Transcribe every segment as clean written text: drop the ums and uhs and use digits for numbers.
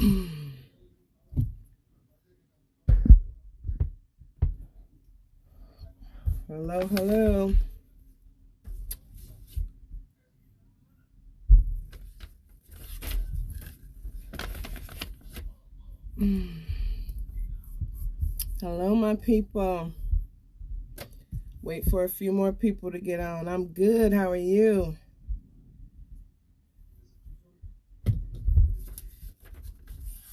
Hello, hello. Hello, my people. Wait for a few more people to get on. I'm good. How are you?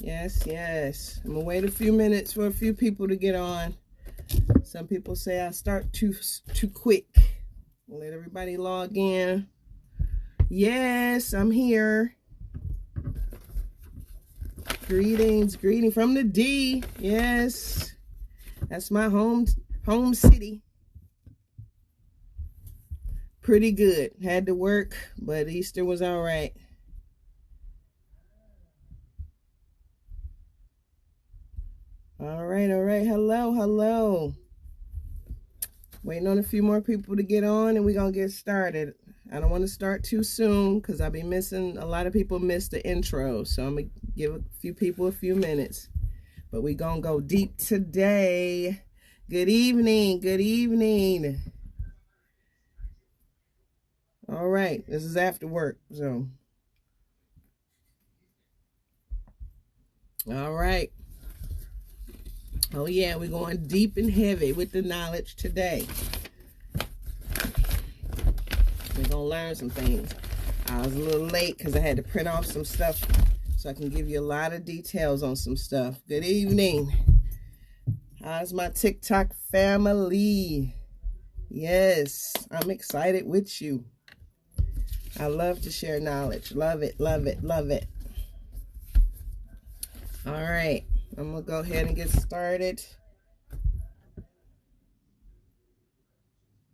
Yes, yes. I'm gonna wait a few minutes for a few people to get on. Some people say I start too quick. Let everybody log in. Yes, I'm here. Greetings from the D. Yes, that's my home city. Pretty good. Had to work, but Easter was all right. All right. Hello. Waiting on a few more people to get on, and we're gonna get started. I don't want to start too soon because I'll be missing. A lot of people missed the intro, so I'm gonna give a few people a few minutes. But we're gonna go deep today. Good evening. All right, this is after work, so. All right. Oh yeah, we're going deep and heavy with the knowledge today. We're gonna learn some things. I was a little late because I had to print off some stuff so I can give you a lot of details on some stuff. Good evening. How's my TikTok family? Yes, I'm excited with you. I love to share knowledge. Love it. All right, I'm gonna go ahead and get started.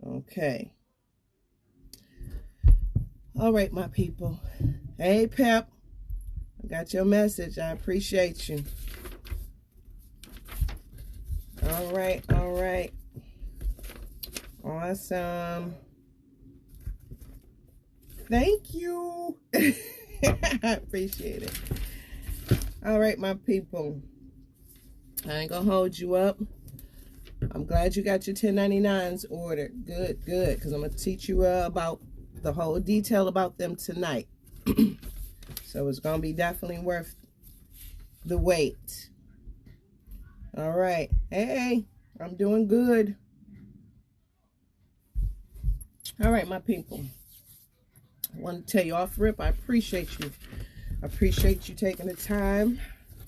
Okay. All right, my people. Hey, Pep. I got your message. I appreciate you. All right. Awesome. Thank you. I appreciate it. All right, my people. I ain't gonna hold you up. I'm glad you got your 1099s ordered. Good, because I'm gonna teach you about the whole detail about them tonight. So it's gonna be definitely worth the wait. All right. Hey, I'm doing good. All right, my people. I want to tell you off rip, I appreciate you. I appreciate you taking the time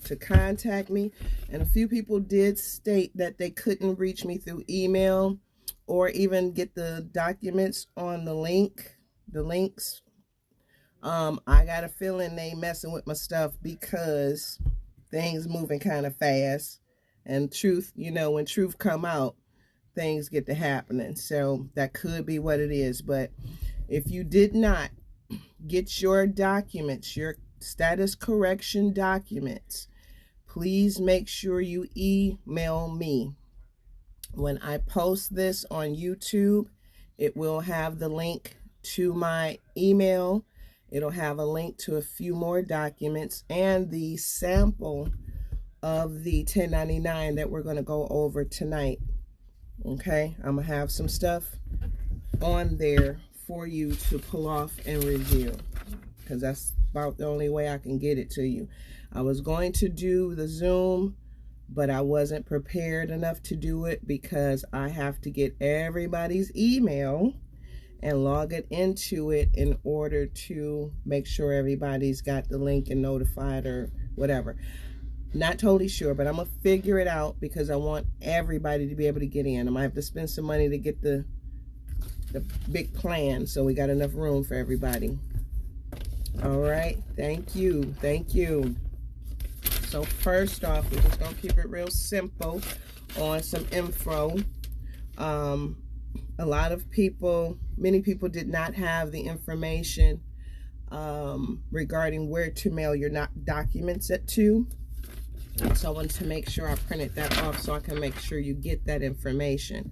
to contact me. And a few people did state that they couldn't reach me through email or even get the documents on the links. I got a feeling they messing with my stuff because things moving kind of fast. And truth, when truth come out, things get to happening. So that could be what it is. But if you did not get your documents, your status correction documents, please make sure you email me. When I post this on YouTube, it will have the link to my email. It'll have a link to a few more documents and the sample of the 1099 that we're going to go over tonight. Okay, I'm going to have some stuff on there for you to pull off and review, because that's about the only way I can get it to you. I was going to do the Zoom, but I wasn't prepared enough to do it because I have to get everybody's email and log it into it in order to make sure everybody's got the link and notified or whatever. Not totally sure, but I'm gonna figure it out because I want everybody to be able to get in. I might have to spend some money to get the big plan so we got enough room for everybody. All right, thank you. So first off, we're just gonna keep it real simple on some info. A lot of people, many people did not have the information regarding where to mail your documents to. So I wanted to make sure I printed that off so I can make sure you get that information.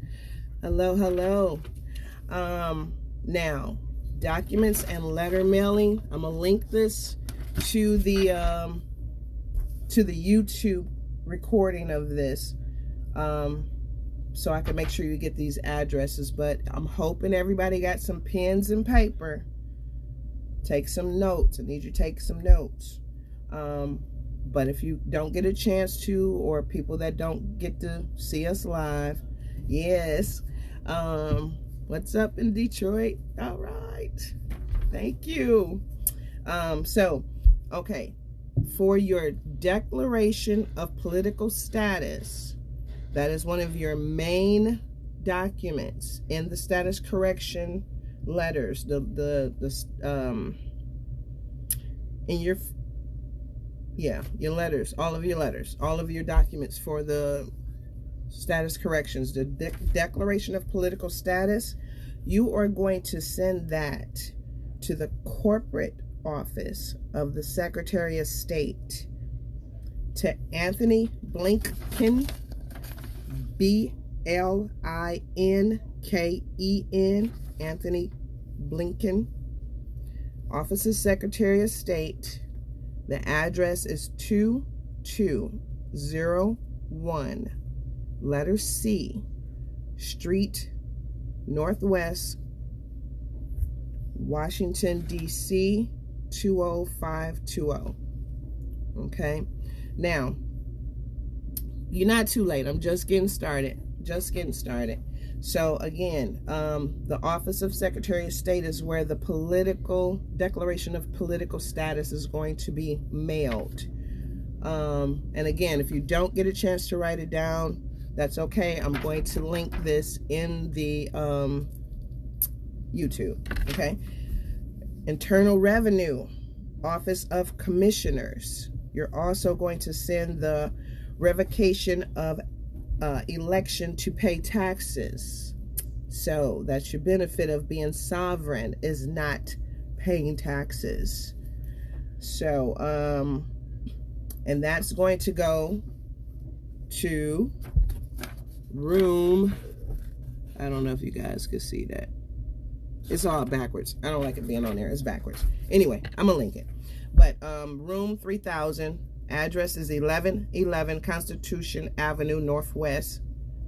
Hello. Now, documents and letter mailing. I'm gonna link this to the to the YouTube recording of this, so I can make sure you get these addresses. But I'm hoping everybody got some pens and paper. Take some notes. I need you to take some notes. But if you don't get a chance to, or people that don't get to see us live, yes, what's up in Detroit? All right, thank you. Okay, for your declaration of political status, that is one of your main documents in the status correction letters, in your letters, all of your documents for the status corrections, the declaration of political status. You are going to send that to the corporate office of the Secretary of State, to Anthony Blinken, B-L-I-N-K-E-N, Anthony Blinken, Office of Secretary of State. The address is 2201, letter C, Street, Northwest, Washington, D.C., 20520. Okay? Now, you're not too late. I'm just getting started. So again, the Office of Secretary of State is where the political declaration of political status is going to be mailed. And again, if you don't get a chance to write it down, that's okay. I'm going to link this in the YouTube. Okay. Internal Revenue, Office of Commissioners. You're also going to send the revocation of election to pay taxes. So that's your benefit of being sovereign, is not paying taxes. So and that's going to go to room, I don't know if you guys can see that, it's all backwards. I don't like it being on there, it's backwards. Anyway, I'm gonna link it. But room 3000, address is 1111 Constitution Avenue Northwest,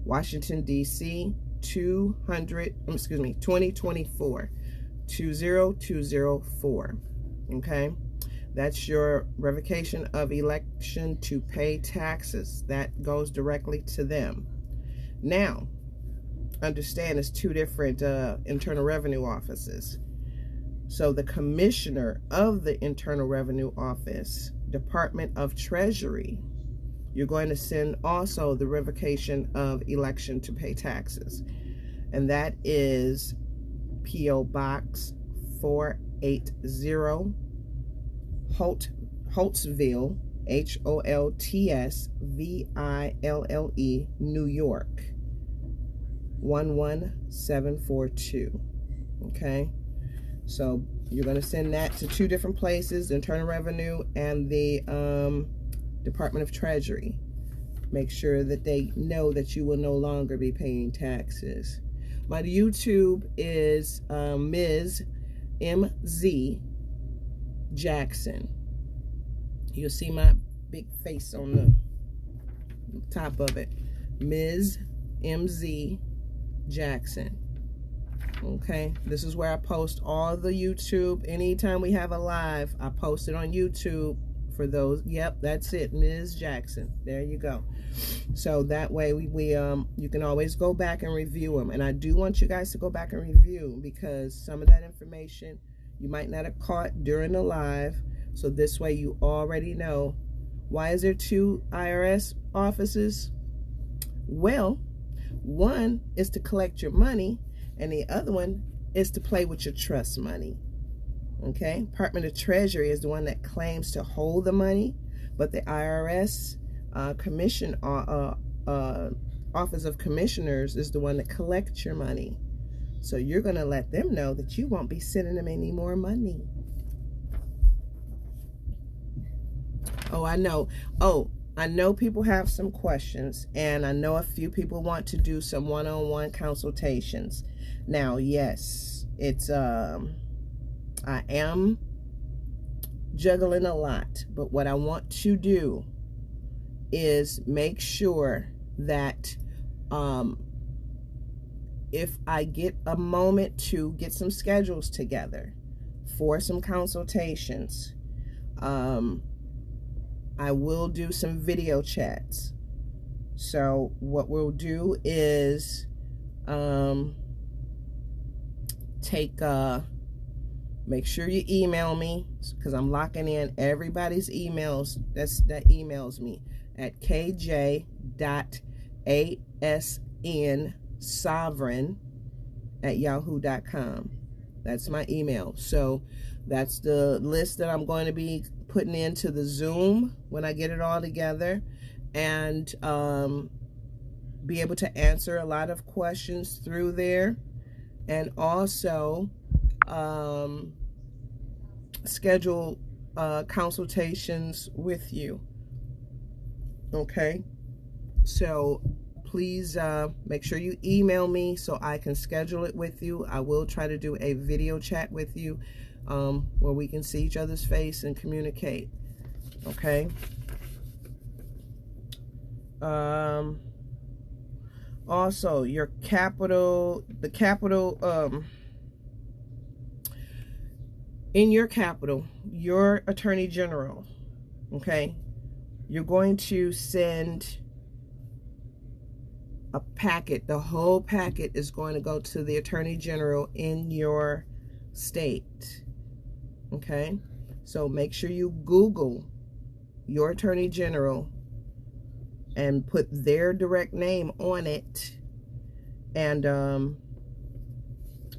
Washington, D.C., 2024, 20204. Okay, that's your revocation of election to pay taxes. That goes directly to them. Now, understand it's two different Internal Revenue offices. So the Commissioner of the Internal Revenue Office, Department of Treasury, you're going to send also the revocation of election to pay taxes. And that is P.O. Box 480, Holtsville, Holtsville, New York, 11742. Okay, so you're going to send that to two different places, the Internal Revenue and the Department of Treasury. Make sure that they know that you will no longer be paying taxes. My YouTube is Ms. M.Z. Jackson. You'll see my big face on the top of it. Ms. M.Z. Jackson. Okay, this is where I post all the YouTube. Anytime we have a live, I post it on YouTube for those. Yep, that's it, Ms. Jackson. There you go. So that way you can always go back and review them. And I do want you guys to go back and review, because some of that information you might not have caught during the live. So this way you already know. Why is there two IRS offices? Well, one is to collect your money, and the other one is to play with your trust money. Okay, Department of Treasury is the one that claims to hold the money, but the IRS Office of Commissioners is the one that collects your money. So you're going to let them know that you won't be sending them any more money. Oh, I know. Oh, I know people have some questions, and I know a few people want to do some one-on-one consultations. Now, yes, it's I am juggling a lot, but what I want to do is make sure that if I get a moment to get some schedules together for some consultations, I will do some video chats. So what we'll do is make sure you email me, because I'm locking in everybody's emails that emails me at kj.asnsovereign@yahoo.com. That's my email. So that's the list that I'm going to be putting into the Zoom when I get it all together, and be able to answer a lot of questions through there, and also schedule consultations with you. Okay, so please make sure you email me so I can schedule it with you. I will try to do a video chat with you where we can see each other's face and communicate. Okay. Also, your capital, in your capital, your attorney general, okay, you're going to send a packet. The whole packet is going to go to the attorney general in your state. Okay, so make sure you Google your attorney general and put their direct name on it, and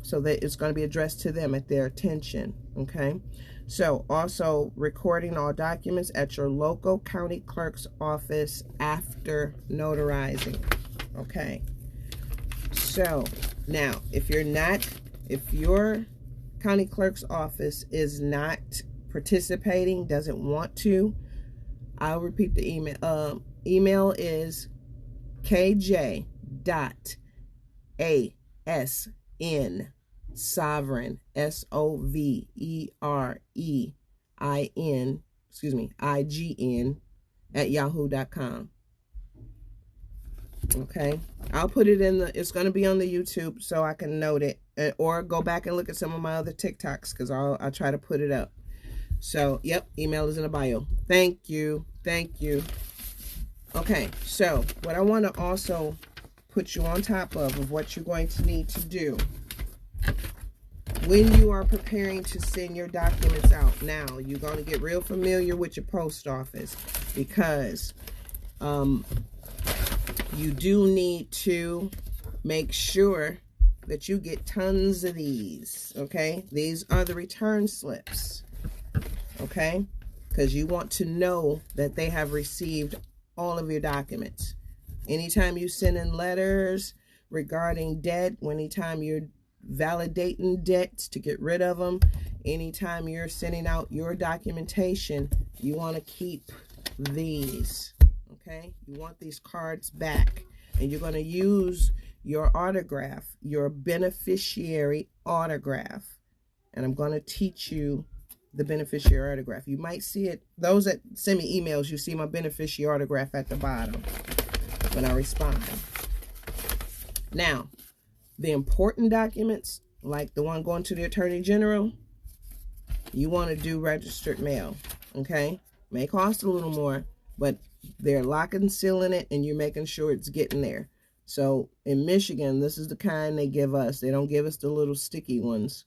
so that it's going to be addressed to them at their attention. Okay, so also recording all documents at your local county clerk's office after notarizing. Okay, so now if your county clerk's office is not participating, doesn't want to, I'll repeat the email. Email is kj.asnsovereign, SOVEREIN, @yahoo.com. Okay, I'll put it in it's going to be on the YouTube so I can note it, or go back and look at some of my other TikToks, because I'll try to put it up. So, yep, email is in the bio. Thank you. Okay, so what I want to also put you on top of what you're going to need to do when you are preparing to send your documents out. Now, you're going to get real familiar with your post office, because you do need to make sure that you get tons of these. Okay, these are the return slips. Okay, because you want to know that they have received all of your documents. Anytime you send in letters regarding debt, anytime you're validating debts to get rid of them, anytime you're sending out your documentation, you want to keep these. Okay, you want these cards back, and you're going to use your autograph, your beneficiary autograph, and I'm going to teach you the beneficiary autograph. You might see it, those that send me emails, you see my beneficiary autograph at the bottom when I respond. Now, the important documents, like the one going to the attorney general, you want to do registered mail. Okay, may cost a little more, but they're locking and sealing it, and you're making sure it's getting there. So in Michigan, this is the kind they give us. They don't give us the little sticky ones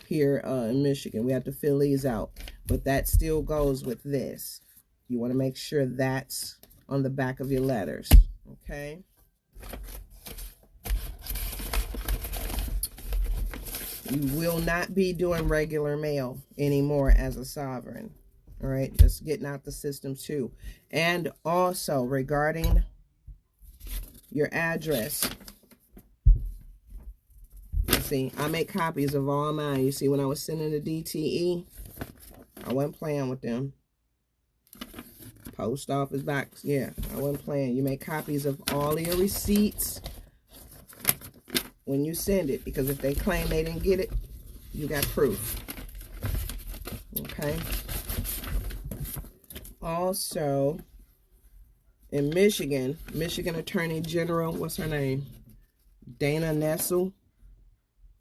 here in Michigan. We have to fill these out, but that still goes with this. You want to make sure that's on the back of your letters. Okay, you will not be doing regular mail anymore as a sovereign. All right, just getting out the system too. And also regarding your address, see, I make copies of all mine. You see, when I was sending the DTE, I wasn't playing with them. Post office box, yeah, I wasn't playing. You make copies of all of your receipts when you send it, because if they claim they didn't get it, you got proof. Okay. Also, in Michigan, Michigan Attorney General, what's her name? Dana Nessel.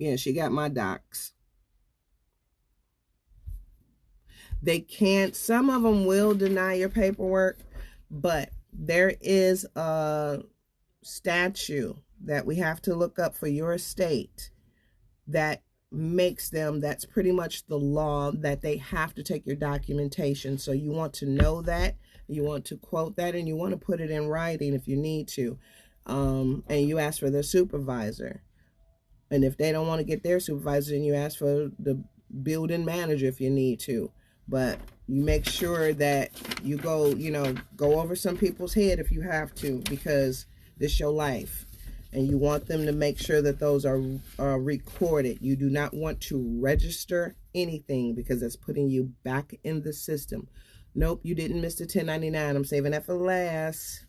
Yeah, she got my docs. They can't, some of them will deny your paperwork, but there is a statute that we have to look up for your state that makes them, that's pretty much the law, that they have to take your documentation. So you want to know that, you want to quote that, and you want to put it in writing if you need to. And you ask for the supervisor. And if they don't want to get their supervisor, then you ask for the building manager if you need to. But you make sure that you go, go over some people's head if you have to, because this is your life. And you want them to make sure that those are recorded. You do not want to register anything because that's putting you back in the system. Nope, you didn't miss the 1099. I'm saving that for last.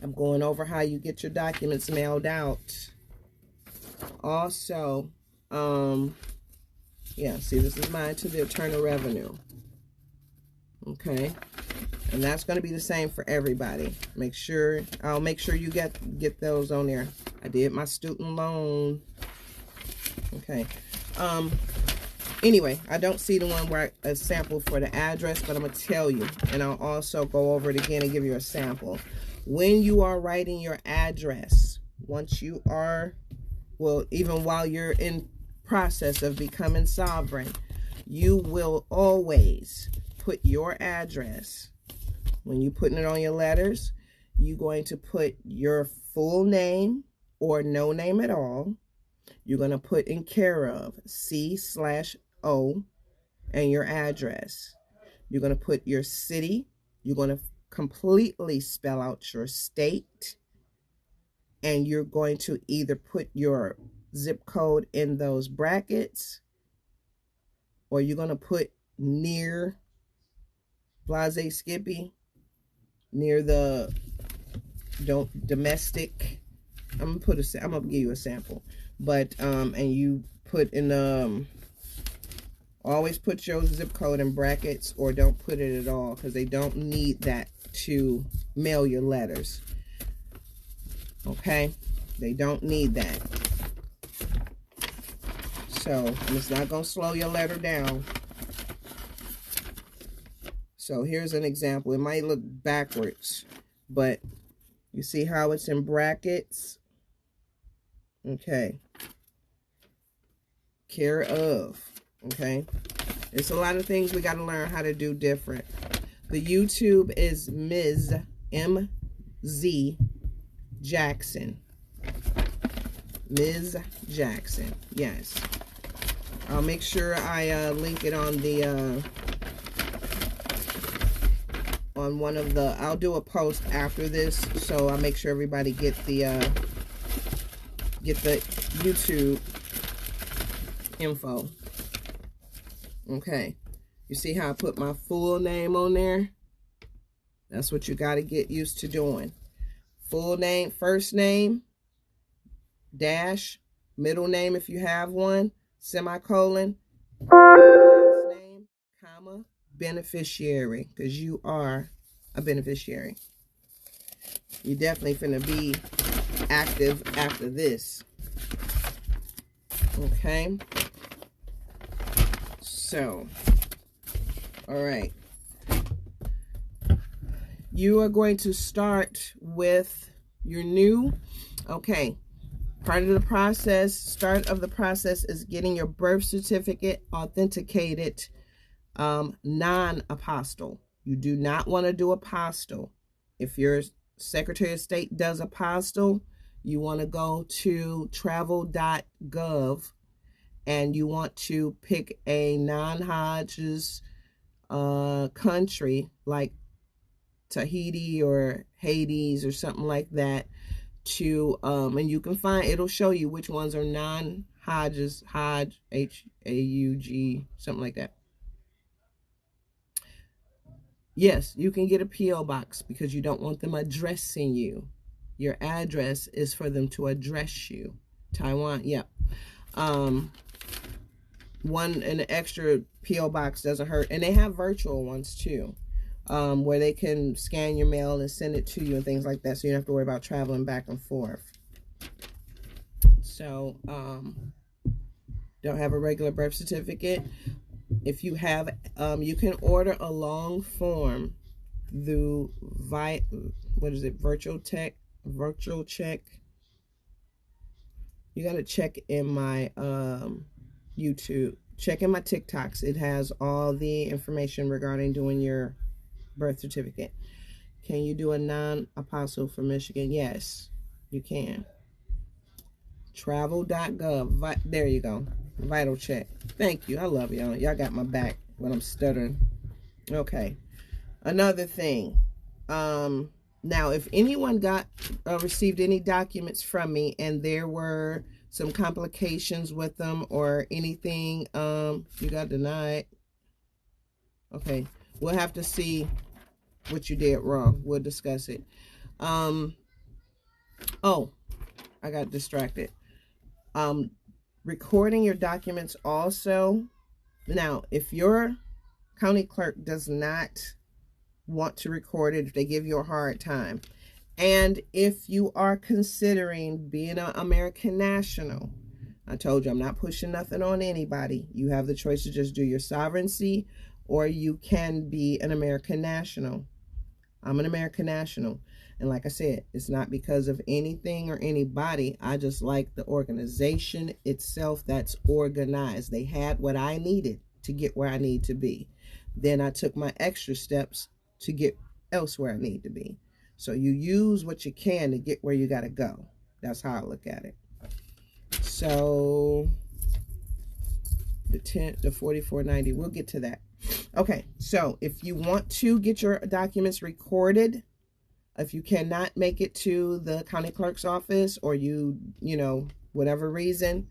I'm going over how you get your documents mailed out. Also, yeah, see, this is mine to the Internal Revenue. Okay. And that's going to be the same for everybody. I'll make sure you get those on there. I did my student loan. Okay. Anyway, I don't see the one where a sample for the address, but I'm going to tell you. And I'll also go over it again and give you a sample. When you are writing your address, once you are, well, even while you're in process of becoming sovereign, you will always put your address. When you're putting it on your letters, you're going to put your full name or no name at all. You're going to put in care of C/O and your address. You're going to put your city. You're going to completely spell out your state. And you're going to either put your zip code in those brackets, or you're going to put near Blase Skippy, near the domestic. I'm gonna give you a sample, but and you put in always put your zip code in brackets, or don't put it at all, because they don't need that to mail your letters. Okay, they don't need that. So it's not gonna slow your letter down. So here's an example. It might look backwards, but you see how it's in brackets? Okay. Care of. Okay. It's a lot of things we got to learn how to do different. The YouTube is Ms. M.Z. Jackson. Ms. Jackson. Yes. I'll make sure I link it on the on one of the, I'll do a post after this, so I'll make sure everybody get the YouTube info. Okay, you see how I put my full name on there? That's what you got to get used to doing. Full name, first name, dash, middle name if you have one, semicolon, last name, comma, beneficiary, because you are a beneficiary. You definitely finna be active after this. Okay. So, all right. You are going to start with your new, okay. Part of the process, start of the process is getting your birth certificate authenticated non-apostle. You do not want to do apostle. If your Secretary of State does apostle, you want to go to travel.gov and you want to pick a non-Hodges country like Tahiti or Hades or something like that, to and you can find, it'll show you which ones are non-Hodges, Hodge, H-A-U-G, something like that. Yes, you can get a P.O. box because you don't want them addressing you. Your address is for them to address you. Taiwan, yep. An extra P.O. box doesn't hurt. And they have virtual ones too. where they can scan your mail and send it to you and things like that, so you don't have to worry about traveling back and forth. So don't have a regular birth certificate. If you have, you can order a long form through virtual check. You got to check in my YouTube, check in my TikToks. It has all the information regarding doing your birth certificate. Can you do a non-apostle for Michigan? Yes, you can. Travel.gov. There you go. Vital check. Thank you. I love y'all. Y'all got my back when I'm stuttering. Okay. Another thing. Now, if anyone received any documents from me and there were some complications with them or anything, you got denied. Okay. We'll have to see what you did wrong. We'll discuss it. Oh, I got distracted. Recording your documents also. Now, if your county clerk does not want to record it, if they give you a hard time, and if you are considering being an American national, I told you I'm not pushing nothing on anybody. You have the choice to just do your sovereignty, or you can be an American national. I'm an American national. And like I said, it's not because of anything or anybody. I just like the organization itself that's organized. They had what I needed to get where I need to be. Then I took my extra steps to get elsewhere I need to be. So you use what you can to get where you got to go. That's how I look at it. So the 4490, we'll get to that. Okay, so if you want to get your documents recorded, if you cannot make it to the county clerk's office, or you know, whatever reason,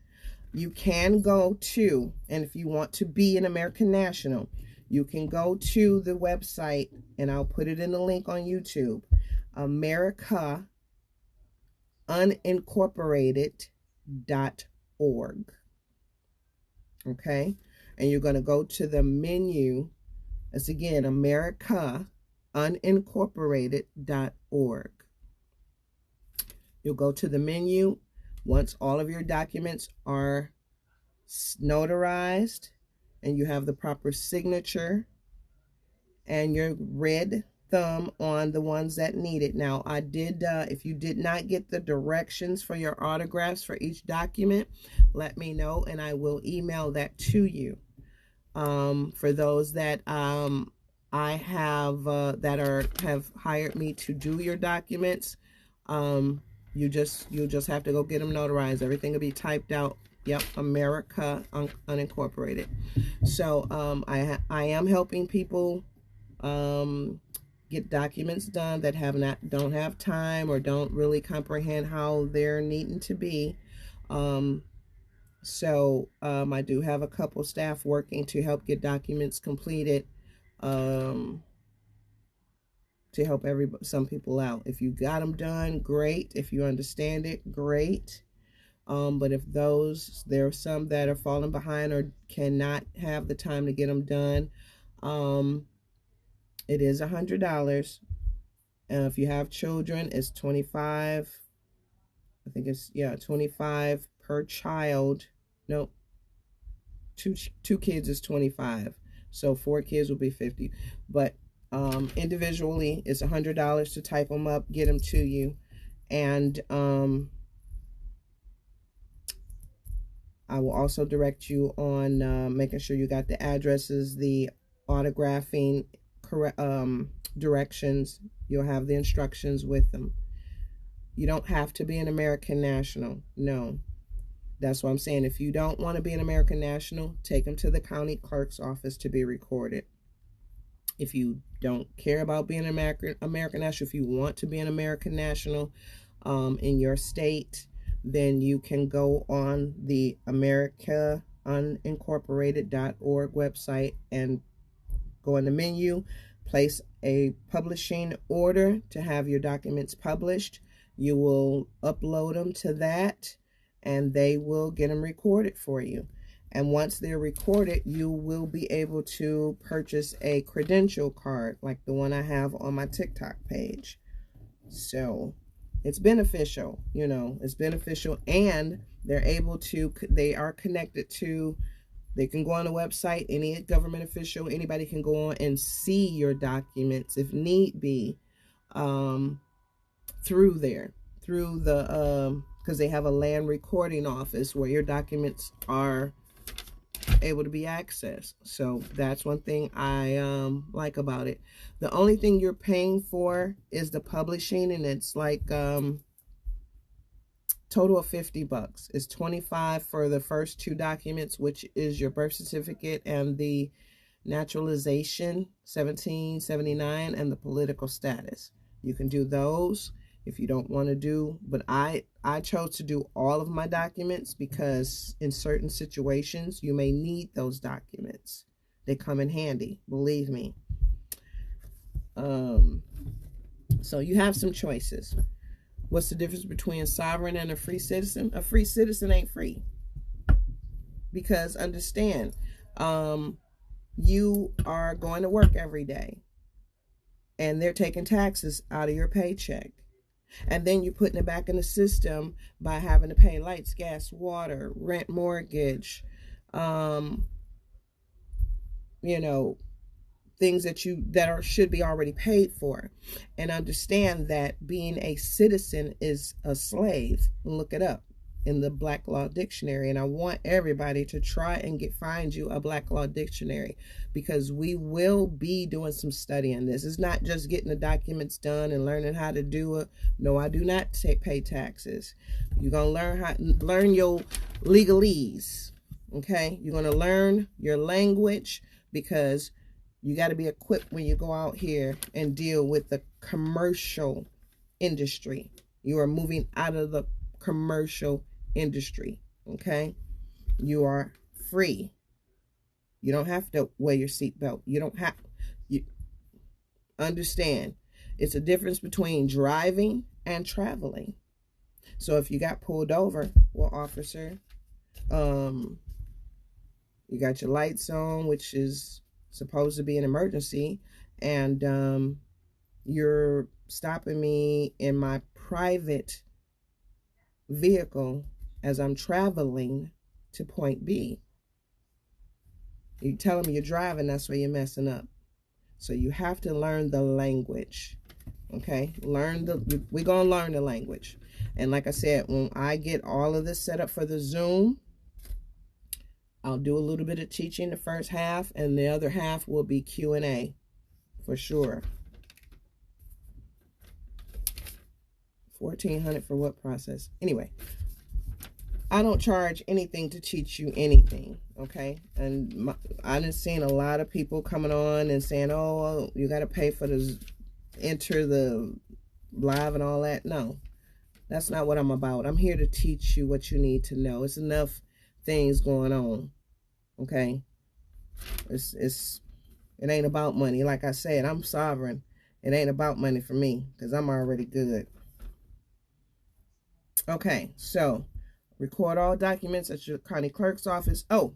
you can go to, and if you want to be an American national, you can go to the website, and I'll put it in the link on YouTube, americaunincorporated.org. Okay, and you're going to go to the menu. That's again americaunincorporated.org. You'll go to the menu once all of your documents are notarized and you have the proper signature and your red thumb on the ones that need it. Now, I did, if you did not get the directions for your autographs for each document, let me know and I will email that to you. For those that I have have hired me to do your documents, you'll just have to go get them notarized. Everything will be typed out. Yep, America Unincorporated. So I am helping people get documents done that don't have time or don't really comprehend how they're needing to be. So I do have a couple staff working to help get documents completed, to help some people out. If you got them done, great. If you understand it, great. But if there are some that are falling behind or cannot have the time to get them done, it is $100. And if you have children, it's $25. I think it's, yeah, $25 per child. Nope. Two kids is $25. So 4 kids will be $50. But individually, it's $100 to type them up, get them to you. And I will also direct you on making sure you got the addresses, the autographing directions. You'll have the instructions with them. You don't have to be an American national. No. That's what I'm saying. If you don't want to be an American national, take them to the county clerk's office to be recorded. If you don't care about being an American national, if you want to be an American national in your state, then you can go on the americaunincorporated.org website and go in the menu, place a publishing order to have your documents published. You will upload them to that, and they will get them recorded for you. And once they're recorded, you will be able to purchase a credential card like the one I have on my TikTok page. So it's beneficial, you know, it's beneficial, and they are connected to, they can go on the website, any government official, anybody can go on and see your documents if need be, through the, because they have a land recording office where your documents are able to be accessed. So that's one thing I like about it. The only thing you're paying for is the publishing, and it's like total of $50. It's $25 for the first 2 documents, which is your birth certificate and the naturalization 1779 and the political status. You can do those if you don't want to do, but I chose to do all of my documents because in certain situations you may need those documents. They come in handy, believe me. So you have some choices. What's the difference between a sovereign and a free citizen? A free citizen ain't free. Because understand, you are going to work every day and they're taking taxes out of your paycheck. And then you're putting it back in the system by having to pay lights, gas, water, rent, mortgage, you know, things that should be already paid for. And understand that being a citizen is a slave. Look it up in the Black Law Dictionary, and I want everybody to try and find you a Black Law Dictionary, because we will be doing some studying this. It's not just getting the documents done and learning how to do it. No, I do not pay taxes. You're gonna learn your legalese. Okay, you're gonna learn your language, because you got to be equipped when you go out here and deal with the commercial industry. You are moving out of the commercial industry. Okay, you are free. You don't have to wear your seatbelt. You understand, it's a difference between driving and traveling. So if you got pulled over, well, officer, you got your lights on, which is supposed to be an emergency, and you're stopping me in my private vehicle as I'm traveling to point B. You tell them you're driving, that's where you're messing up. So you have to learn the language. Okay, we're gonna learn the language. And like I said, when I get all of this set up for the Zoom, I'll do a little bit of teaching the first half, and the other half will be Q&A for sure. $1,400 for what process? Anyway, I don't charge anything to teach you anything, okay? And I've seen a lot of people coming on and saying, oh, you got to pay for the enter the live and all that. No, that's not what I'm about. I'm here to teach you what you need to know. It's enough things going on, okay? It ain't about money. Like I said, I'm sovereign. It ain't about money for me, because I'm already good. Okay, so record all documents at your county clerk's office. Oh,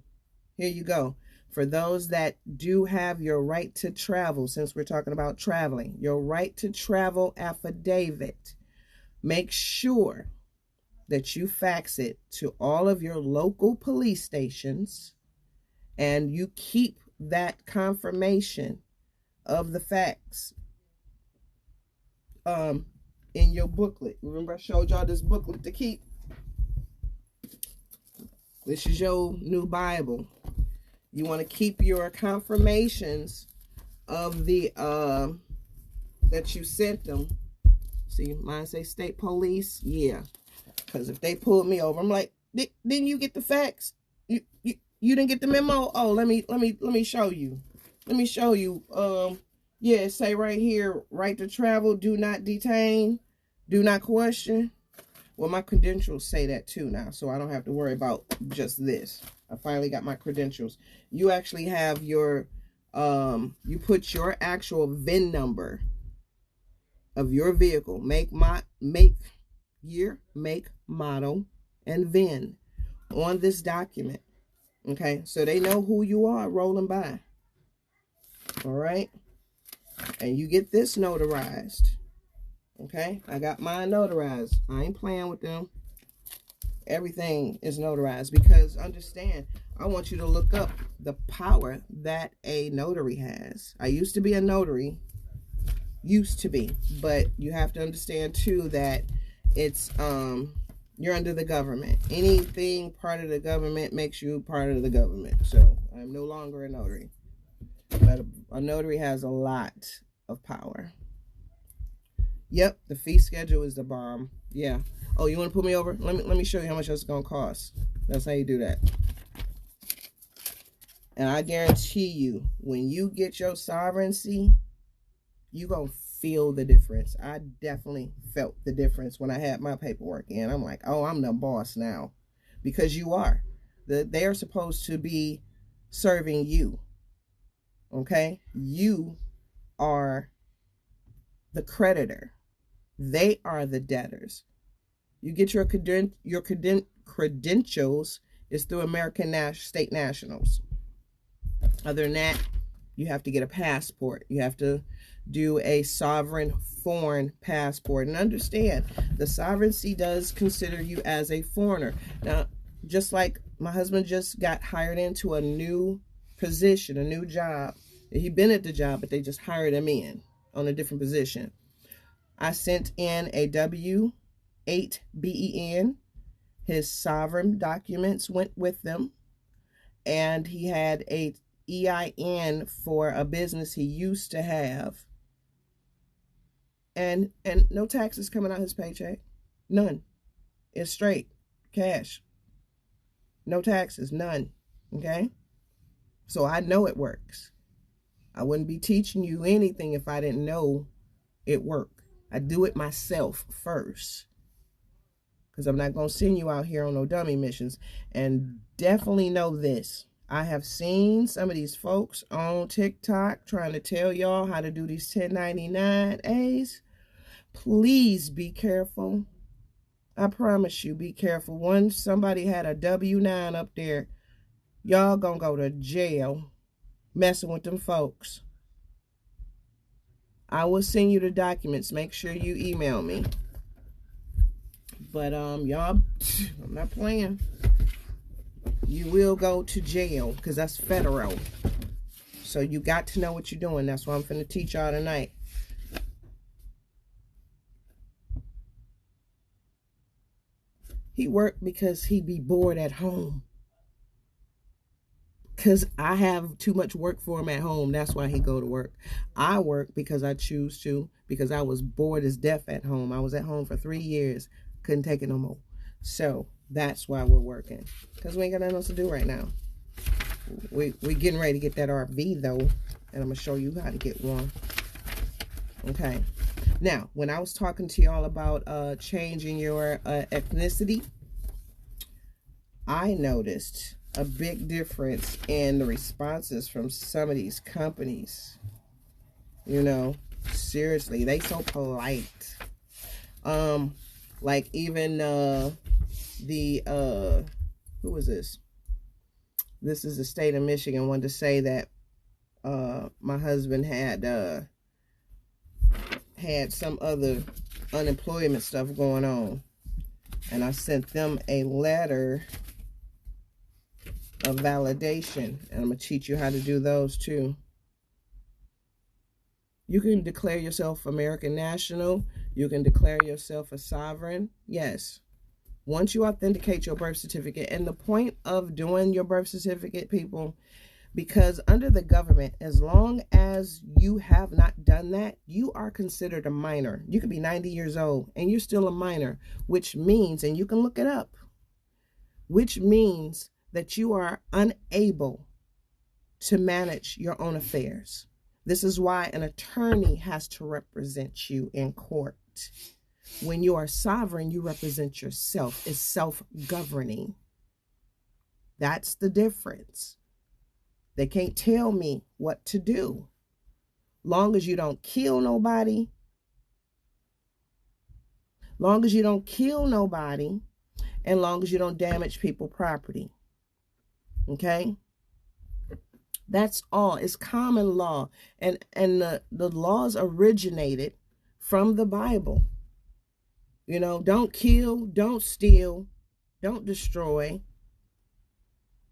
here you go. For those that do have your right to travel, since we're talking about traveling, your right to travel affidavit, make sure that you fax it to all of your local police stations, and you keep that confirmation of the fax in your booklet. Remember I showed y'all this booklet to keep? This is your new Bible. You want to keep your confirmations of the that you sent them. See, mine say state police. Yeah, because if they pulled me over, I'm like, didn't you get the fax? You didn't get the memo? Oh, let me show you. Let me show you. Yeah, it say right here, right to travel, do not detain, do not question. Well, my credentials say that too now, so I don't have to worry about just this. I finally got my credentials. You actually have your, you put your actual VIN number of your vehicle, year, make, model, and VIN on this document. Okay, so they know who you are rolling by. All right, and you get this notarized. Okay, I got mine notarized. I ain't playing with them. Everything is notarized because understand, I want you to look up the power that a notary has. I used to be a notary, but you have to understand too that it's you're under the government. Anything part of the government makes you part of the government. So I'm no longer a notary, but a notary has a lot of power. Yep, the fee schedule is the bomb. Yeah. Oh, you want to put me over? Let me show you how much that's gonna cost. That's how you do that. And I guarantee you, when you get your sovereignty, you gonna feel the difference. I definitely felt the difference when I had my paperwork in. I'm like, oh, I'm the boss now, because you are. They are supposed to be serving you. Okay, you are the creditor. They are the debtors. You get your credentials is through American State Nationals. Other than that, you have to get a passport. You have to do a sovereign foreign passport. And understand, the sovereignty does consider you as a foreigner. Now, just like my husband just got hired into a new position, a new job. He'd been at the job, but they just hired him in on a different position. I sent in a W-8 BEN. His sovereign documents went with them. And he had a EIN for a business he used to have. And no taxes coming out his paycheck. None. It's straight cash. No taxes, none. Okay? So I know it works. I wouldn't be teaching you anything if I didn't know it worked. I do it myself first, because I'm not going to send you out here on no dummy missions. And definitely know this. I have seen some of these folks on TikTok trying to tell y'all how to do these 1099As. Please be careful. I promise you, be careful. Once somebody had a W-9 up there, y'all gonna go to jail messing with them folks. I will send you the documents. Make sure you email me. But y'all, I'm not playing. You will go to jail because that's federal. So you got to know what you're doing. That's what I'm finna teach y'all tonight. He worked because he be bored at home. Because I have too much work for him at home. That's why he go to work. I work because I choose to. Because I was bored as death at home. I was at home for 3 years. Couldn't take it no more. So that's why we're working. Because we ain't got nothing else to do right now. We getting ready to get that RV though. And I'm going to show you how to get one. Okay. Now, when I was talking to y'all about changing your ethnicity, I noticed a big difference in the responses from some of these companies. You know, seriously, they so polite. Like even who is this? This is the state of Michigan. Wanted to say that my husband had some other unemployment stuff going on, and I sent them a letter of validation, and I'm gonna teach you how to do those too. You can declare yourself American national. You can declare yourself a sovereign. Yes. Once you authenticate your birth certificate, and the point of doing your birth certificate, people, because under the government, as long as you have not done that, you are considered a minor. You could be 90 years old and you're still a minor, which means, and you can look it up, which means that you are unable to manage your own affairs. This is why an attorney has to represent you in court. When you are sovereign, you represent yourself. It's self-governing. That's the difference. They can't tell me what to do. Long as you don't kill nobody, and long as you don't damage people's property. Okay? That's all. It's common law. And the laws originated from the Bible. You know, don't kill, don't steal, don't destroy.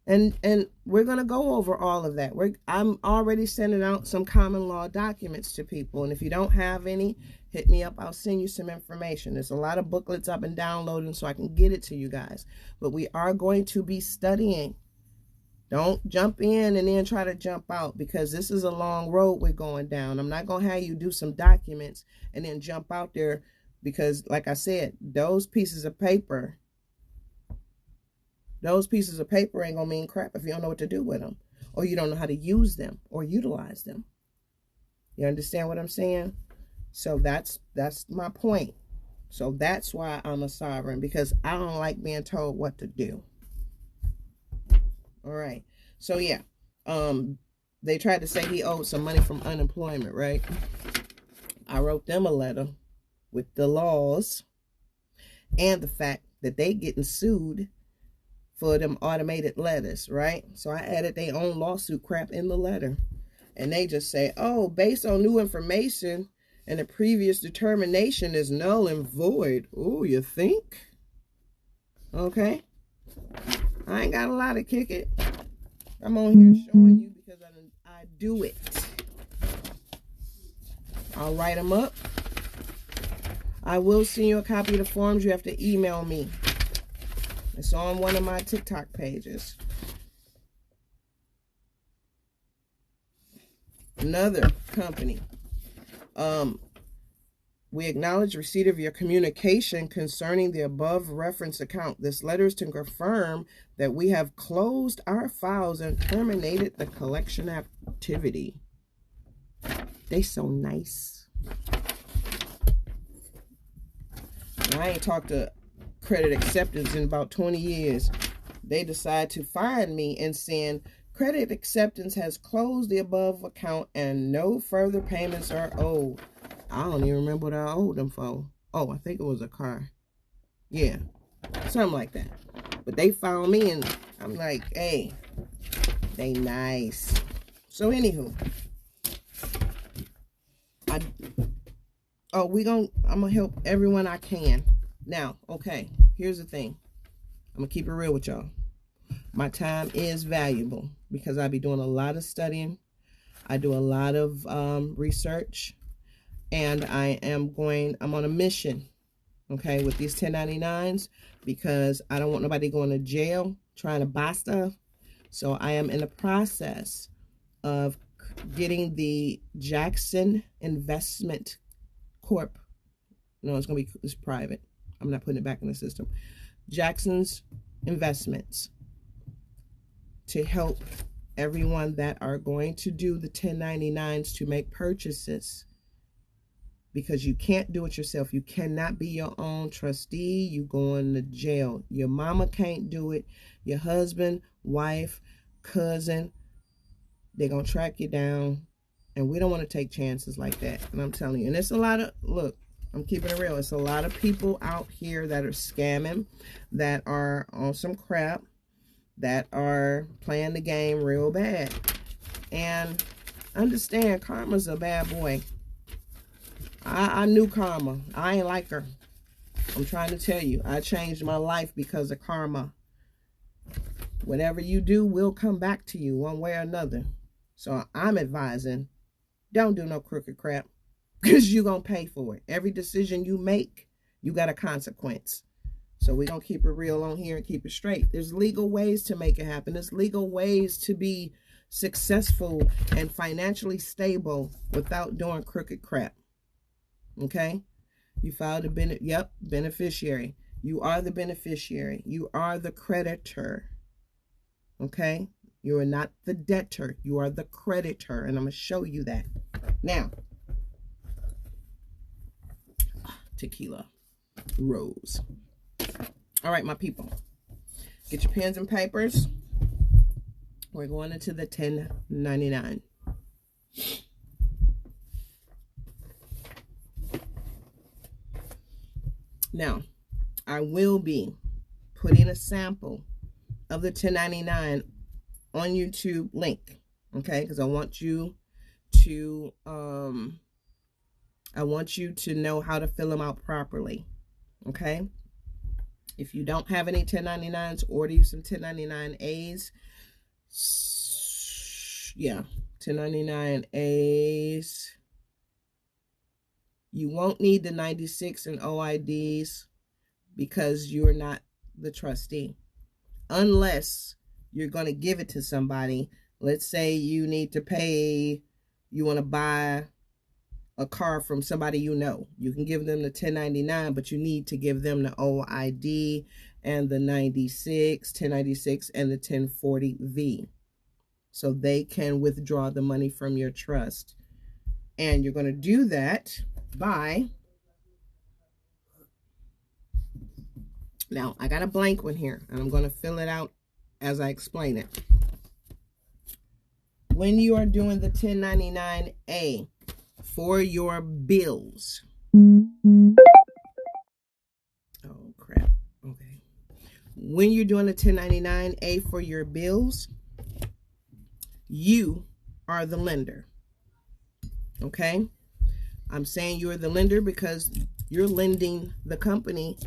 And we're going to go over all of that. I'm already sending out some common law documents to people. And if you don't have any, hit me up. I'll send you some information. There's a lot of booklets I've been downloading so I can get it to you guys. But we are going to be studying. Don't jump in and then try to jump out, because this is a long road we're going down. I'm not going to have you do some documents and then jump out there, because like I said, those pieces of paper ain't going to mean crap if you don't know what to do with them, or you don't know how to use them or utilize them. You understand what I'm saying? So that's my point. So that's why I'm a sovereign, because I don't like being told what to do. All right. So yeah, they tried to say he owed some money from unemployment, right? I wrote them a letter with the laws and the fact that they getting sued for them automated letters, right? So I added their own lawsuit crap in the letter. And they just say, oh, based on new information and the previous determination is null and void. Oh, you think? Okay. I ain't got a lot to kick it. I'm on here showing you because I do it. I'll write them up. I will send you a copy of the forms. You have to email me. It's on one of my TikTok pages. Another company. We acknowledge receipt of your communication concerning the above reference account. This letter is to confirm that we have closed our files and terminated the collection activity. They so nice. I ain't talked to Credit Acceptance in about 20 years. They decide to fine me and saying, Credit Acceptance has closed the above account and no further payments are owed. I don't even remember what I owed them for. Oh, I think it was a car. Yeah, something like that. But they found me and I'm like, hey, they nice. So anywho, I'm gonna help everyone I can. Now, okay, here's the thing. I'm gonna keep it real with y'all. My time is valuable because I be doing a lot of studying. I do a lot of research. And I'm on a mission, okay, with these 1099s, because I don't want nobody going to jail trying to buy stuff. So I am in the process of getting the Jackson Investment Corp. No, it's private. I'm not putting it back in the system. Jackson's Investments, to help everyone that are going to do the 1099s to make purchases. Because you can't do it yourself. You cannot be your own trustee. You going to jail. Your mama can't do it. Your husband, wife, cousin, they're going to track you down. And we don't want to take chances like that. And I'm telling you. And it's a lot of, look, I'm keeping it real. It's a lot of people out here that are scamming, that are on some crap, that are playing the game real bad. And understand, karma's a bad boy. I knew karma. I ain't like her. I'm trying to tell you. I changed my life because of karma. Whatever you do will come back to you one way or another. So I'm advising, don't do no crooked crap, because you're going to pay for it. Every decision you make, you got a consequence. So we're going to keep it real on here and keep it straight. There's legal ways to make it happen. There's legal ways to be successful and financially stable without doing crooked crap. Okay, you filed a beneficiary. You are the beneficiary. You are the creditor. Okay, you are not the debtor. You are the creditor, and I'm gonna show you that now. Tequila rose. All right, my people, get your pens and papers. We're going into the 1099. Now, I will be putting a sample of the 1099 on YouTube link, okay? Because I want you to know how to fill them out properly, okay? If you don't have any 1099s, order you some 1099As. Yeah, 1099As. You won't need the 96 and OIDs because you're not the trustee. Unless you're going to give it to somebody. Let's say you need to pay, you want to buy a car from somebody you know. You can give them the 1099, but you need to give them the OID and the 96, 1096, and the 1040V. So they can withdraw the money from your trust. And you're going to do that by... Now, I got a blank one here, and I'm going to fill it out as I explain it. When you are doing the 1099A for your bills. Oh, crap. Okay. When you're doing the 1099A for your bills, you are the lender. Okay? I'm saying you're the lender because you're lending the company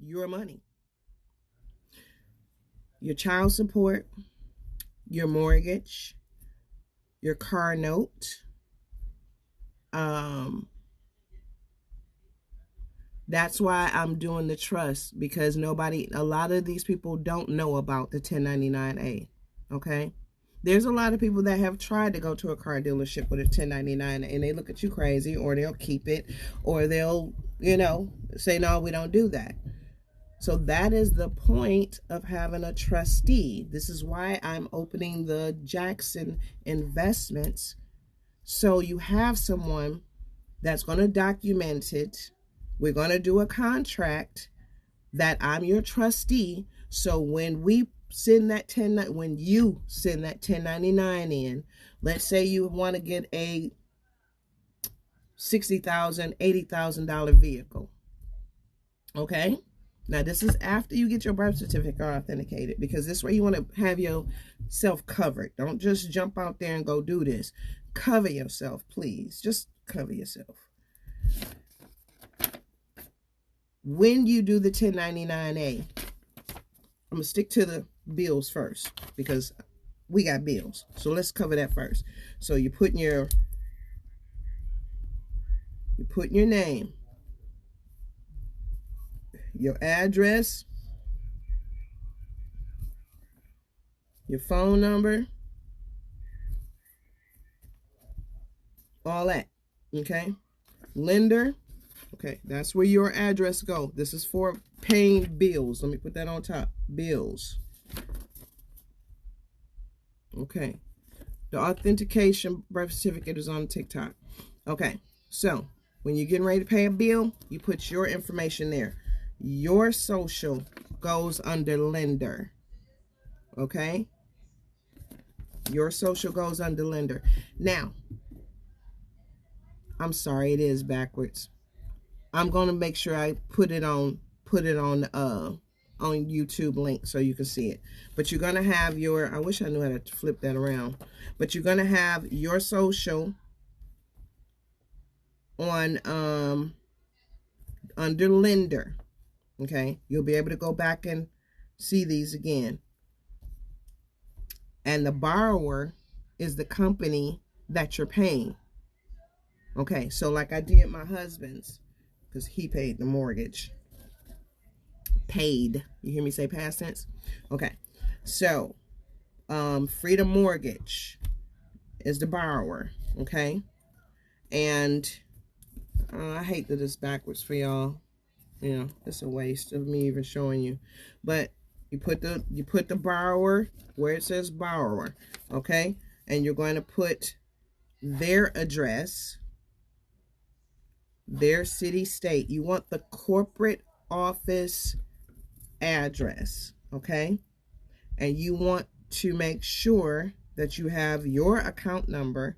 your money. Your child support, your mortgage, your car note. That's why I'm doing the trust, because a lot of these people don't know about the 1099A. Okay? There's a lot of people that have tried to go to a car dealership with a 1099 and they look at you crazy, or they'll keep it, or they'll, say, no, we don't do that. So that is the point of having a trustee. This is why I'm opening the Jackson Investments. So you have someone that's going to document it. We're going to do a contract that I'm your trustee. So when you send that 1099 in, let's say you want to get a $60,000, $80,000 vehicle. Okay? Now, this is after you get your birth certificate authenticated, because this way you want to have yourself covered. Don't just jump out there and go do this. Cover yourself, please. Just cover yourself. When you do the 1099A, I'm going to stick to the bills first because we got bills. So let's cover that first. So you're putting your name, your address, your phone number, all that. Okay? Lender. Okay, that's where your address go. This is for paying bills. Let me put that on top. Bills. Okay. The authentication birth certificate is on TikTok. Okay, so when you're getting ready to pay a bill, you put your information there. Your social goes under lender. Okay? Your social goes under lender. Now, I'm sorry, it is backwards. I'm going to make sure I put it on YouTube link so you can see it. But you're going to have I wish I knew how to flip that around. But you're going to have your social on under lender. Okay? You'll be able to go back and see these again. And the borrower is the company that you're paying. Okay, so like I did my husband's, because he paid the mortgage. Paid. You hear me say past tense? Okay. So, Freedom Mortgage is the borrower. Okay. And I hate that it's backwards for y'all. It's a waste of me even showing you. But you put the borrower where it says borrower. Okay. And you're going to put their address, their city, state. You want the corporate office address, okay? And you want to make sure that you have your account number,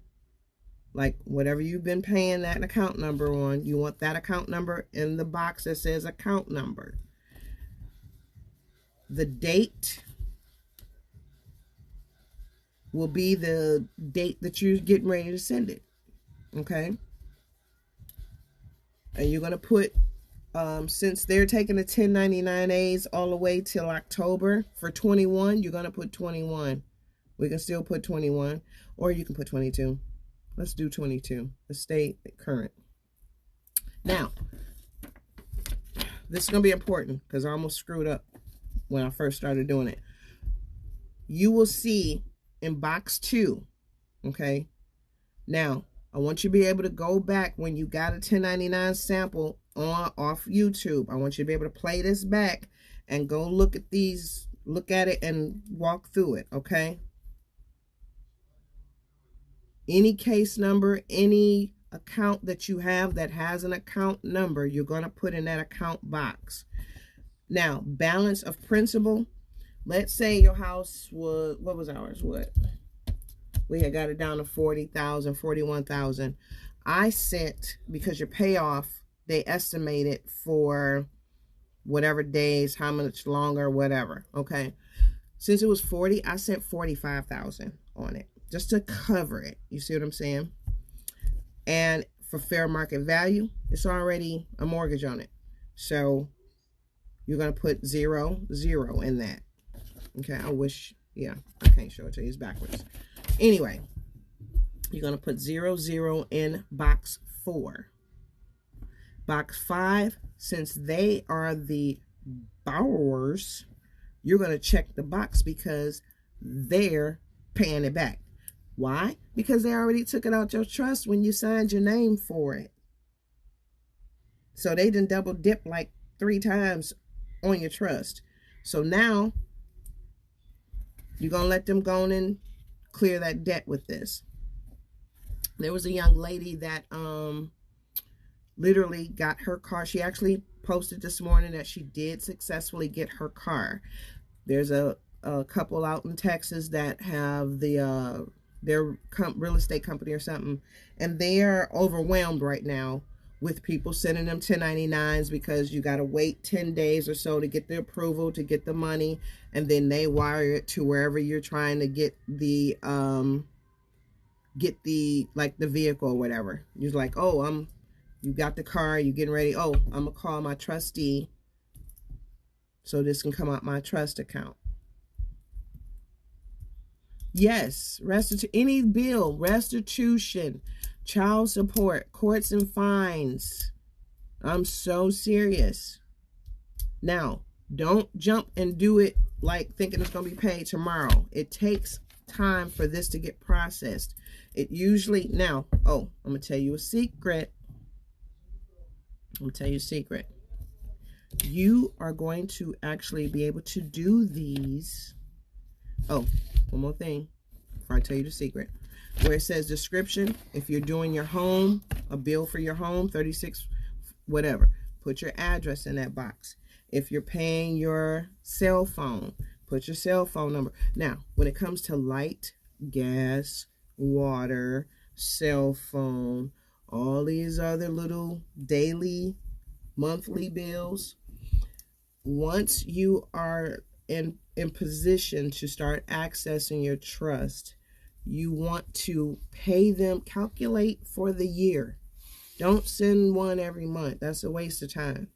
like whatever you've been paying that account number on, you want that account number in the box that says account number. The date will be the date that you're getting ready to send it. Okay. And you're going to put, since they're taking the 1099As all the way till October for 21, you're going to put 21. We can still put 21, or you can put 22. Let's do 22. Let's stay current. Now, this is going to be important because I almost screwed up when I first started doing it. You will see in box 2, okay? Now, I want you to be able to go back when you got a 1099 sample off YouTube. I want you to be able to play this back and go look at these, look at it and walk through it, okay? Any case number, any account that you have that has an account number, you're going to put in that account box. Now, balance of principal. Let's say your house was, what was ours? What? We had got it down to 40,000, 41,000. I sent, because your payoff, they estimated for whatever days, how much longer, whatever. Okay. Since it was 40, I sent 45,000 on it just to cover it. You see what I'm saying? And for fair market value, it's already a mortgage on it. So you're going to put 0, 0 in that. Okay. I wish, yeah, I can't show it to you. It's backwards. Anyway, you're going to put 0, 0 in box 4. Box 5, since they are the borrowers, you're going to check the box because they're paying it back. Why? Because they already took it out your trust when you signed your name for it. So they didn't double dip like 3 times on your trust. So now you're going to let them go and clear that debt with this. There was a young lady that literally got her car. She actually posted this morning that she did successfully get her car. There's a couple out in Texas that have the their real estate company or something, and they are overwhelmed right now with people sending them 1099s because you got to wait 10 days or so to get the approval, to get the money, and then they wire it to wherever you're trying to get the like the vehicle or whatever. You're like, oh, you got the car, you getting ready. Oh, I'm gonna call my trustee so this can come out my trust account. Yes, any bill, restitution, child support, courts and fines. I'm so serious. Now, don't jump and do it like thinking it's going to be paid tomorrow. It takes time for this to get processed. It usually, now, oh, I'm going to tell you a secret. I'm going to tell you a secret. You are going to actually be able to do these. Oh, one more thing before I tell you the secret. Where it says description, if you're doing your home, a bill for your home, 36, whatever, put your address in that box. If you're paying your cell phone, put your cell phone number. Now, when it comes to light, gas, water, cell phone, all these other little daily, monthly bills, once you are in position to start accessing your trust, you want to pay them, calculate for the year. Don't send one every month. That's a waste of time.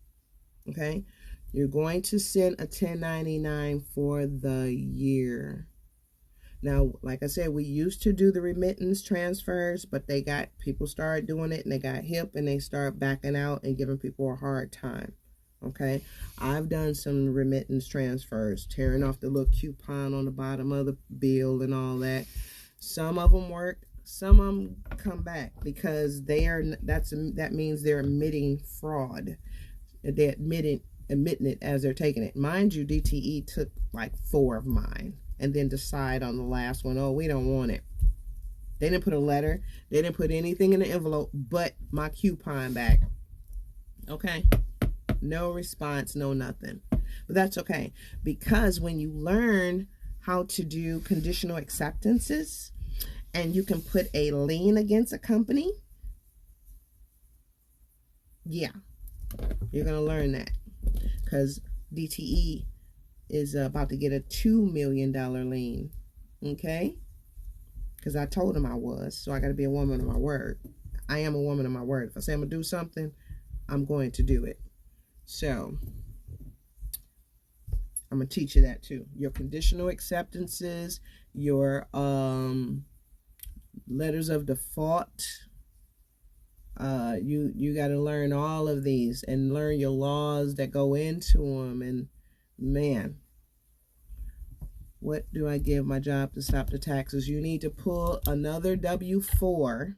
Okay? You're going to send a 1099 for the year. Now, like I said, we used to do the remittance transfers, but people started doing it and they got hip and they start backing out and giving people a hard time. Okay, I've done some remittance transfers, tearing off the little coupon on the bottom of the bill and all that. Some of them work, some of them come back because that means they're admitting fraud. They're admitting it as they're taking it. Mind you, DTE took like 4 of mine and then decide on the last one, oh, we don't want it. They didn't put a letter, they didn't put anything in the envelope but my coupon back. Okay. No response, no nothing. But that's okay, because when you learn how to do conditional acceptances and you can put a lien against a company, yeah, you're going to learn that, because DTE is about to get a $2 million lien. Okay? because I told him I was. So I got to be a woman of my word. I am a woman of my word. If I say I'm going to do something, I'm going to do it. So I'm going to teach you that too. Your conditional acceptances, your letters of default. You got to learn all of these and learn your laws that go into them. And man, what do I give my job to stop the taxes? You need to pull another W-4.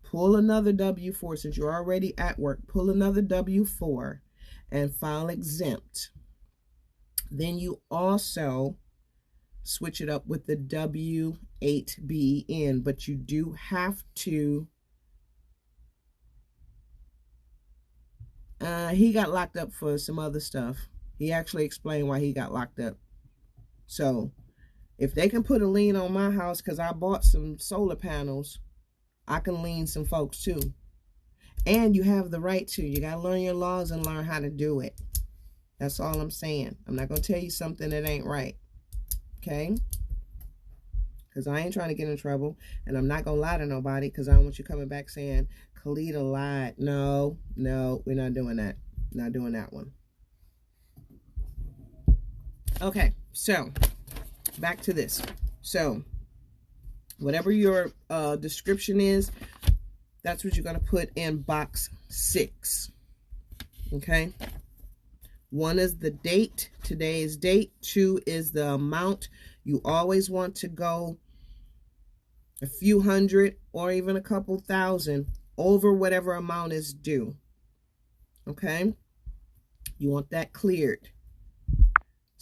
Pull another W-4 since you're already at work. Pull another W-4 and file exempt. Then you also switch it up with the W-8BN, but you do have to. He got locked up for some other stuff. He actually explained why he got locked up. So if they can put a lien on my house because I bought some solar panels, I can lien some folks too. And you have the right to. You got to learn your laws and learn how to do it. That's all I'm saying. I'm not going to tell you something that ain't right. Okay? Because I ain't trying to get in trouble. And I'm not going to lie to nobody because I don't want you coming back saying, Khalida lied. No, we're not doing that. Not doing that one. Okay, so back to this. So whatever your description is, that's what you're going to put in box 6. Okay? 1 is the date, today's date. 2 is the amount. You always want to go a few hundred or even a couple thousand over whatever amount is due. Okay? You want that cleared.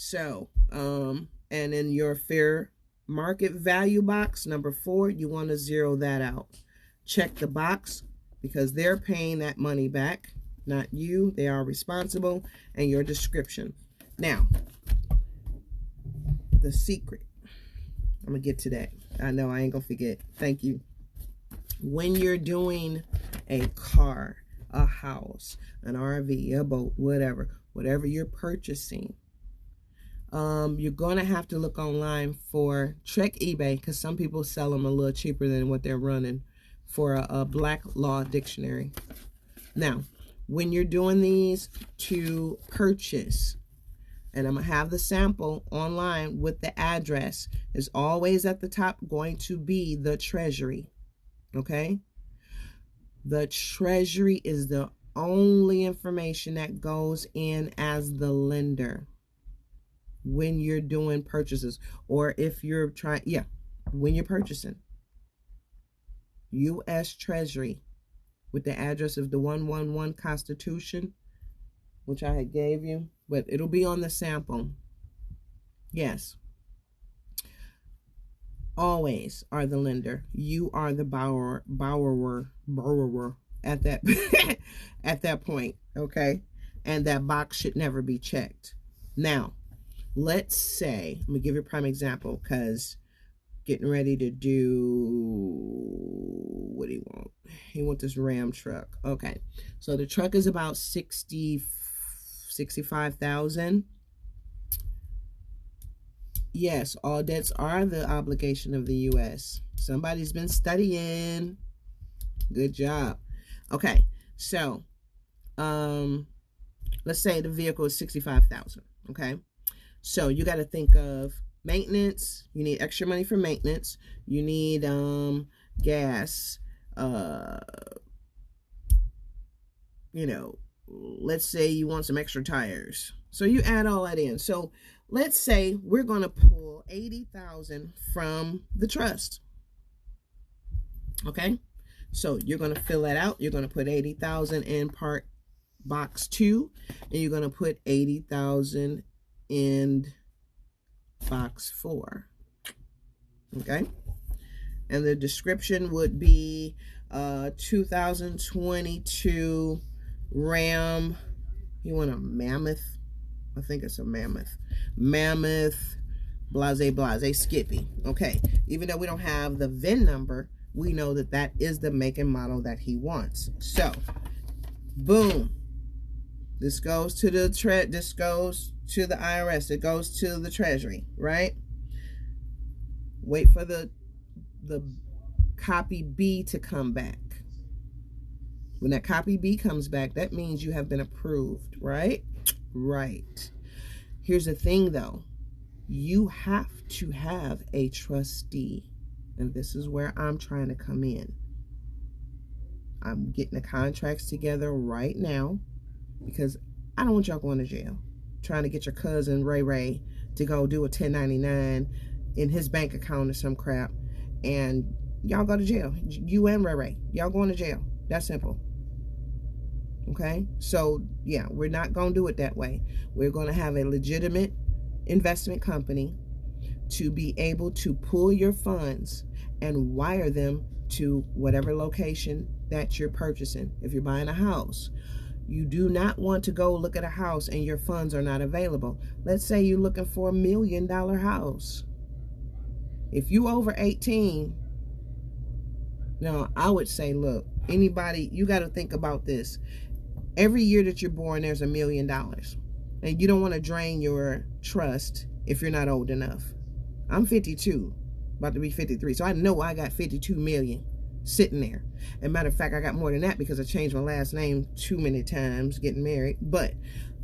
So, and in your fair market value box, number 4, you want to zero that out. Check the box because they're paying that money back, not you. They are responsible. And your description. Now, the secret. I'm going to get to that. I know I ain't going to forget. Thank you. When you're doing a car, a house, an RV, a boat, whatever you're purchasing, you're going to have to look online for, check eBay, because some people sell them a little cheaper than what they're running, for a black law dictionary. Now, when you're doing these to purchase, and I'm going to have the sample online with the address, is always at the top going to be the Treasury. Okay? The Treasury is the only information that goes in as the lender when you're doing purchases, or if you're trying, when you're purchasing. U.S. Treasury with the address of the 111 Constitution, which I had gave you, but it'll be on the sample. Yes. Always are the lender. You are the borrower at that at that point, okay? And that box should never be checked. Now, let's say, let me give you a prime example, because getting ready to do, what do you want? He wants this Ram truck. Okay, so the truck is about 65,000. Yes, all debts are the obligation of the U.S. Somebody's been studying. Good job. Okay, so let's say the vehicle is 65,000. Okay, so you got to think of maintenance. You need extra money for maintenance. You need gas. Let's say you want some extra tires. So you add all that in. So let's say we're going to pull 80,000 from the trust. Okay? So you're going to fill that out. You're going to put 80,000 in part box 2, and you're going to put 80,000 in box 4. Okay? And the description would be 2022 Ram. You want a Mammoth? I think it's a Mammoth. Mammoth, blase, Skippy. Okay. Even though we don't have the VIN number, we know that that is the make and model that he wants. So, boom. This goes to the IRS. It goes to the Treasury, right? Wait for the copy B to come back. When that copy B comes back, that means you have been approved, right? Right. Here's the thing though. You have to have a trustee. And this is where I'm trying to come in. I'm getting the contracts together right now because I don't want y'all going to jail. Trying to get your cousin Ray Ray to go do a 1099 in his bank account or some crap. And y'all go to jail. You and Ray Ray. Y'all going to jail. That's simple. Okay? So, yeah, we're not going to do it that way. We're going to have a legitimate investment company to be able to pull your funds and wire them to whatever location that you're purchasing. If you're buying a house, you do not want to go look at a house and your funds are not available. Let's say you're looking for $1 million house. If you over 18, now I would say, look, anybody, you got to think about this. Every year that you're born, there's $1 million. And you don't want to drain your trust if you're not old enough. I'm 52, about to be 53. So I know I got 52 million sitting there. As a matter of fact, I got more than that because I changed my last name too many times getting married. But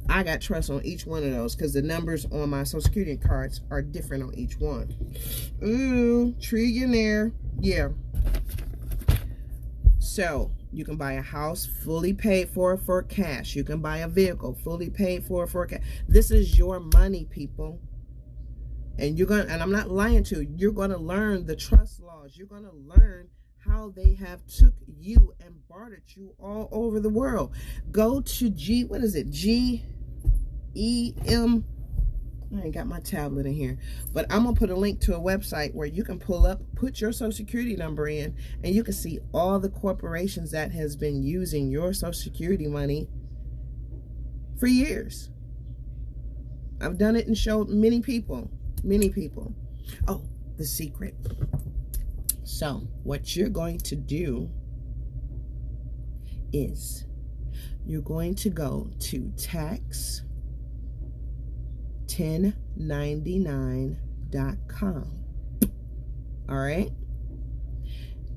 I got trust on each one of those because the numbers on my Social Security cards are different on each one. Ooh, trillionaire. Yeah. So you can buy a house fully paid for cash. You can buy a vehicle fully paid for cash. This is your money, people. And you're going to, and I'm not lying to you, you're going to learn the trust laws. You're going to learn how they have took you and bartered you all over the world. Go to what is it? GEM. I ain't got my tablet in here, but I'm going to put a link to a website where you can pull up, put your Social Security number in, and you can see all the corporations that has been using your Social Security money for years. I've done it and showed many people. Oh, the secret. So what you're going to do is you're going to go to tax1099.com. All right.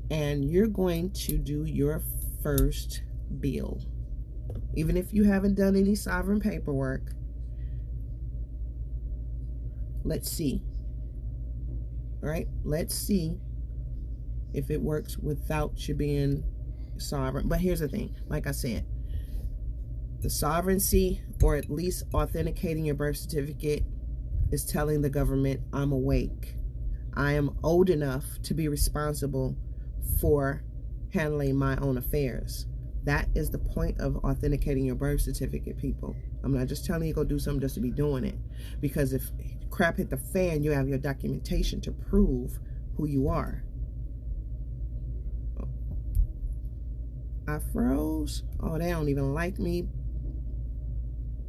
And you're going to do your first bill. Even if you haven't done any sovereign paperwork. Let's see. All right, let's see if it works without you being sovereign. But here's the thing, like I said, the sovereignty, or at least authenticating your birth certificate, is telling the government, I'm awake. I am old enough to be responsible for handling my own affairs. That is the point of authenticating your birth certificate, people. I'm not just telling you go do something just to be doing it. Because if crap hit the fan, you have your documentation to prove who you are. I froze. Oh, they don't even like me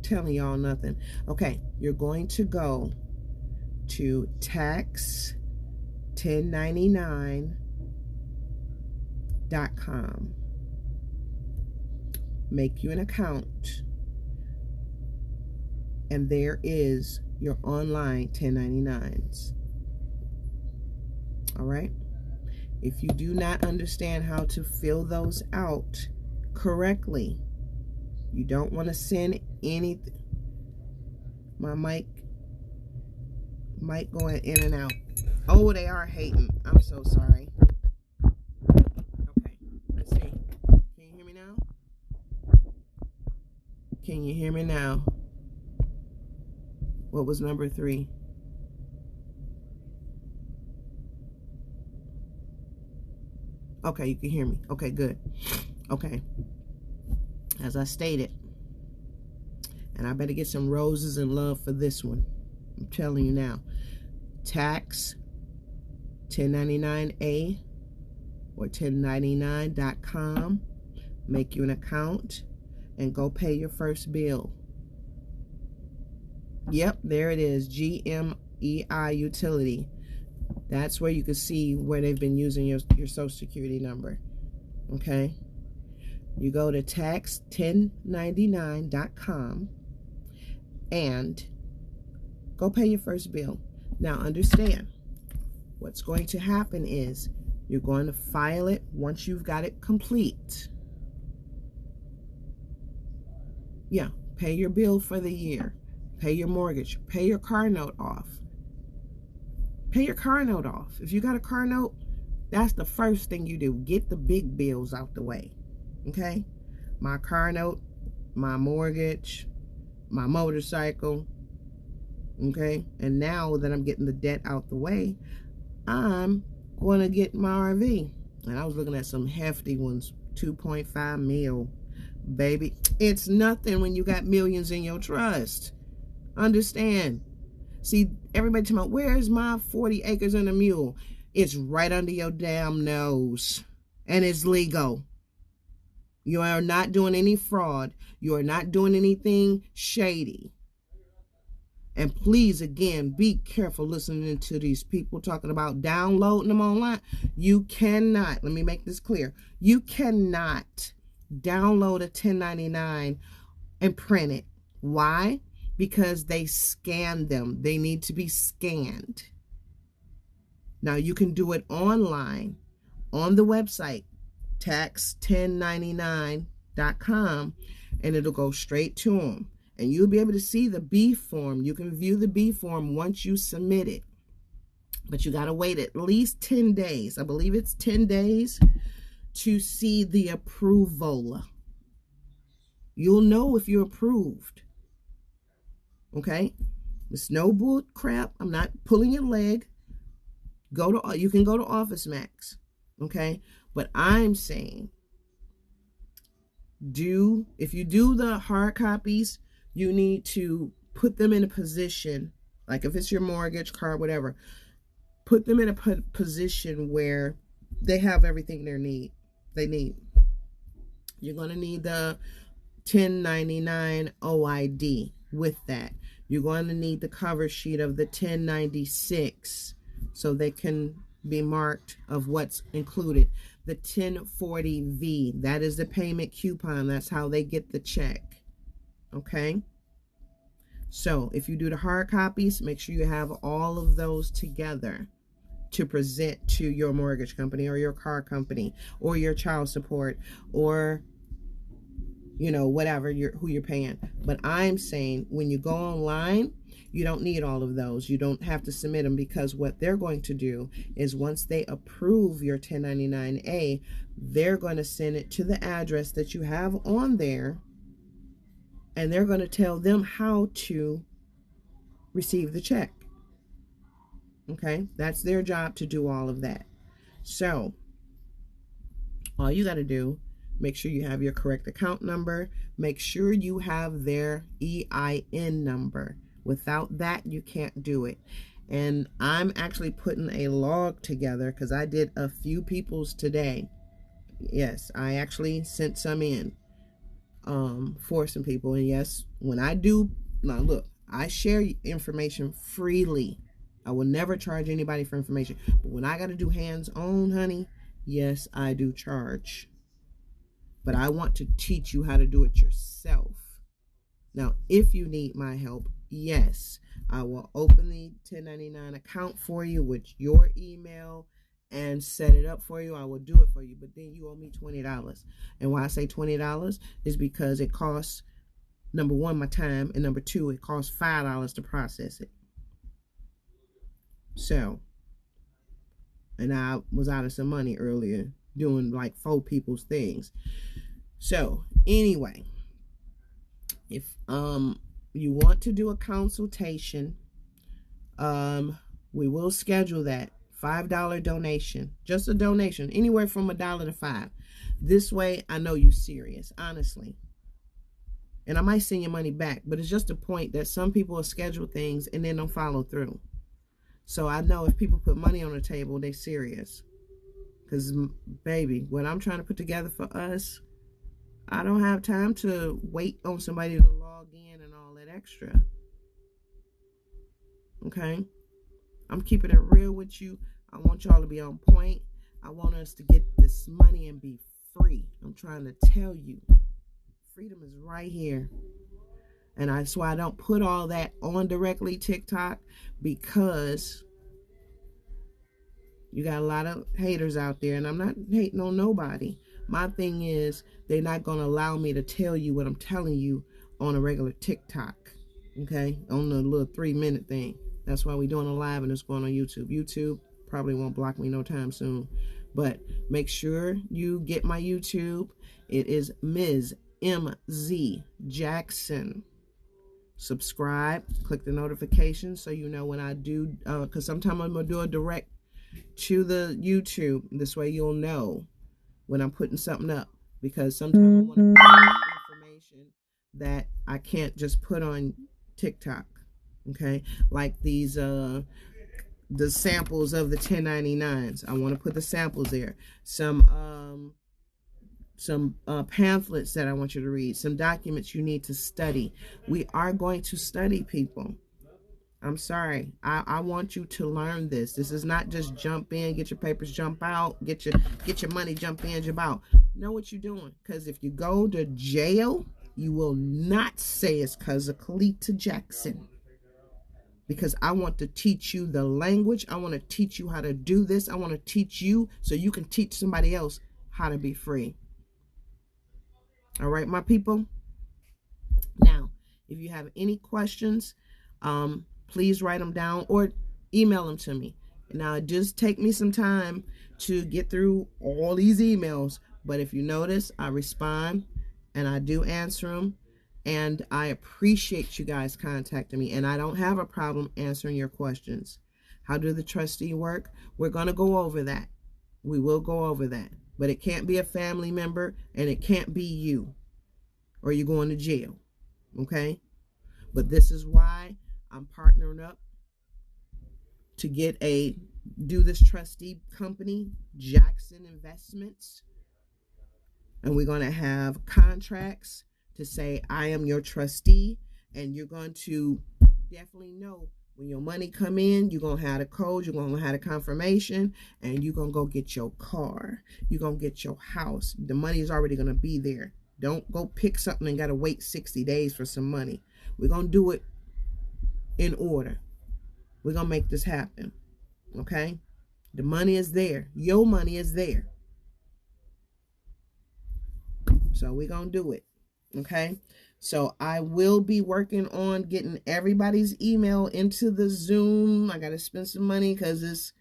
telling y'all nothing. Okay, you're going to go to tax1099.com. Make you an account. And there is your online 1099s. All right. If you do not understand how to fill those out correctly, you don't want to send anything. My mic going in and out. Oh, they are hating. I'm so sorry. Okay, let's see. Can you hear me now? Can you hear me now? What was number 3? Okay, you can hear me. Okay, good. Okay. As I stated, and I better get some roses and love for this one. I'm telling you now. Tax 1099A or 1099.com. Make you an account and go pay your first bill. Yep, there it is. GMEI utility. That's where you can see where they've been using your Social Security number. Okay. You go to tax1099.com and go pay your first bill. Now understand, what's going to happen is you're going to file it once you've got it complete. Yeah, pay your bill for the year, pay your mortgage, pay your car note off. Pay your car note off. If you got a car note, that's the first thing you do. Get the big bills out the way. Okay? My car note, my mortgage, my motorcycle. Okay? And now that I'm getting the debt out the way, I'm going to get my RV. And I was looking at some hefty ones, 2.5 mil. Baby, it's nothing when you got millions in your trust. Understand? See, everybody talking about, where's my 40 acres and a mule? It's right under your damn nose. And it's legal. You are not doing any fraud. You are not doing anything shady. And please, again, be careful listening to these people talking about downloading them online. You cannot, let me make this clear. You cannot download a 1099 and print it. Why? Because they scan them. They need to be scanned. Now, you can do it online on the website, tax1099.com, and it'll go straight to them. And you'll be able to see the B form. You can view the B form once you submit it. But you got to wait at least 10 days. I believe it's 10 days to see the approval. You'll know if you're approved. Okay? It's no bull crap. I'm not pulling your leg. You can go to Office Max. Okay? But I'm saying, if you do the hard copies, you need to put them in a position, like if it's your mortgage, car, whatever, put them in a position where they have everything they need. You're going to need the 1099 OID with that. You're going to need the cover sheet of the 1096 so they can be marked of what's included. The 1040V, that is the payment coupon. That's how they get the check. Okay? So if you do the hard copies, make sure you have all of those together to present to your mortgage company or your car company or your child support or whatever who you're paying. But I'm saying when you go online, you don't need all of those. You don't have to submit them, because what they're going to do is once they approve your 1099A, they're going to send it to the address that you have on there, and they're going to tell them how to receive the check. Okay? That's their job to do all of that. So all you got to do, make sure you have your correct account number. Make sure you have their EIN number. Without that, you can't do it. And I'm actually putting a log together because I did a few people's today. Yes, I actually sent some in for some people. And yes, when I do, now look, I share information freely. I will never charge anybody for information. But when I got to do hands-on, honey, yes, I do charge. But I want to teach you how to do it yourself. Now, if you need my help, yes, I will open the 1099 account for you with your email and set it up for you. I will do it for you, but then you owe me $20. And why I say $20 is because it costs, number one, my time, and number two, it costs $5 to process it. So, and I was out of some money earlier doing like 4 people's things. So, anyway, if you want to do a consultation, we will schedule that. $5 donation, just a donation, anywhere from $1 to $5. This way, I know you're serious, honestly. And I might send your money back, but it's just a point that some people will schedule things and then don't follow through. So I know if people put money on the table, they're serious. Because, baby, what I'm trying to put together for us, I don't have time to wait on somebody to log in and all that extra. Okay? I'm keeping it real with you. I want y'all to be on point. I want us to get this money and be free. I'm trying to tell you. Freedom is right here. And that's why I don't put all that on directly TikTok, because You got a lot of haters out there, and I'm not hating on nobody. My thing is, they're not going to allow me to tell you what I'm telling you on a regular TikTok, okay? On the little 3-minute thing. That's why we're doing a live and it's going on YouTube. YouTube probably won't block me no time soon. But make sure you get my YouTube. It is Ms. M.Z. Jackson. Subscribe, click the notification so you know when I do, because sometimes I'm going to do a direct to the YouTube. This way you'll know when I'm putting something up, because sometimes I want to put information that I can't just put on TikTok. Okay, like these the samples of the 1099s. I want to put the samples there. Some pamphlets that I want you to read, some documents you need to study. We are going to study, people. I'm sorry. I want you to learn this. This is not just jump in, get your papers, jump out, get your money, jump in, jump out. Know what you're doing. Because if you go to jail, you will not say it's because of Kalita Jackson. Because I want to teach you the language. I want to teach you how to do this. I want to teach you so you can teach somebody else how to be free. All right, my people. Now, if you have any questions, please write them down or email them to me. Now, it just take me some time to get through all these emails, but if you notice, I respond and I do answer them, and I appreciate you guys contacting me, and I don't have a problem answering your questions. How do the trustee work? We're going to go over that. We will go over that, but it can't be a family member, and it can't be you, or you're going to jail. Okay? But this is why I'm partnering up to do this trustee company, Jackson Investments. And we're going to have contracts to say, I am your trustee. And you're going to definitely know when your money come in, you're going to have the code, you're going to have the confirmation, and you're going to go get your car. You're going to get your house. The money is already going to be there. Don't go pick something and got to wait 60 days for some money. We're going to do it in order. We're going to make this happen. Okay? The money is there. Your money is there. So we're going to do it. Okay? So I will be working on getting everybody's email into the Zoom. I got to spend some money because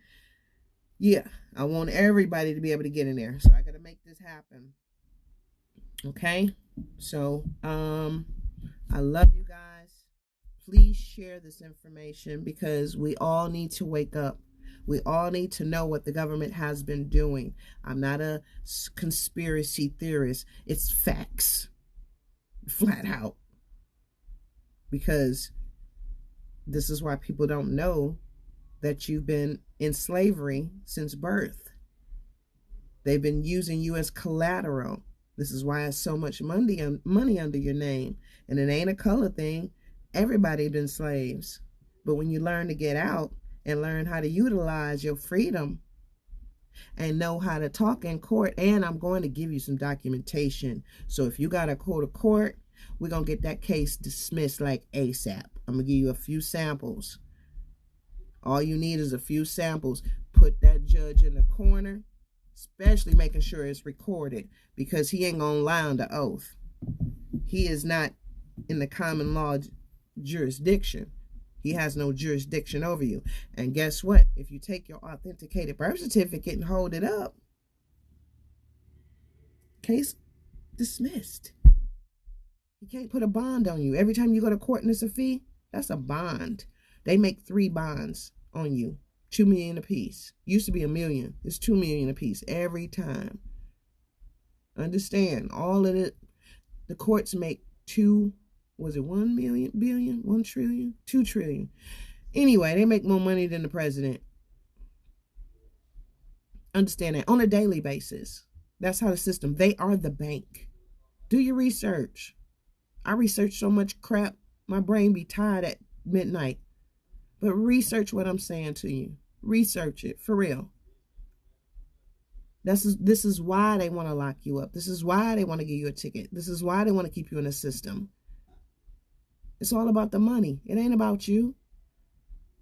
I want everybody to be able to get in there. So I got to make this happen. Okay? So, I love you guys. Please share this information because we all need to wake up. We all need to know what the government has been doing. I'm not a conspiracy theorist. It's facts. Flat out. Because this is why people don't know that you've been in slavery since birth. They've been using you as collateral. This is why it's so much money under your name. And it ain't a color thing. Everybody been slaves. But when you learn to get out and learn how to utilize your freedom and know how to talk in court, and I'm going to give you some documentation. So if you got to go to court, we're going to get that case dismissed like ASAP. I'm going to give you a few samples. All you need is a few samples. Put that judge in the corner, especially making sure it's recorded, because he ain't going to lie on the oath. He is not in the common law jurisdiction. He has no jurisdiction over you. And guess what? If you take your authenticated birth certificate and hold it up, case dismissed. You can't put a bond on you. Every time you go to court and it's a fee, that's a bond. They make 3 bonds on you. $2 million a piece. Used to be $1 million. It's $2 million a piece every time. Understand, all of it. The courts make 1 million, billion, 1 trillion, 2 trillion. Anyway, they make more money than the president. Understand that on a daily basis. That's how the system, they are the bank. Do your research. I research so much crap, my brain be tired at midnight. But research what I'm saying to you. Research it, for real. This is why they want to lock you up. This is why they want to give you a ticket. This is why they want to keep you in the system. It's all about the money. It ain't about you.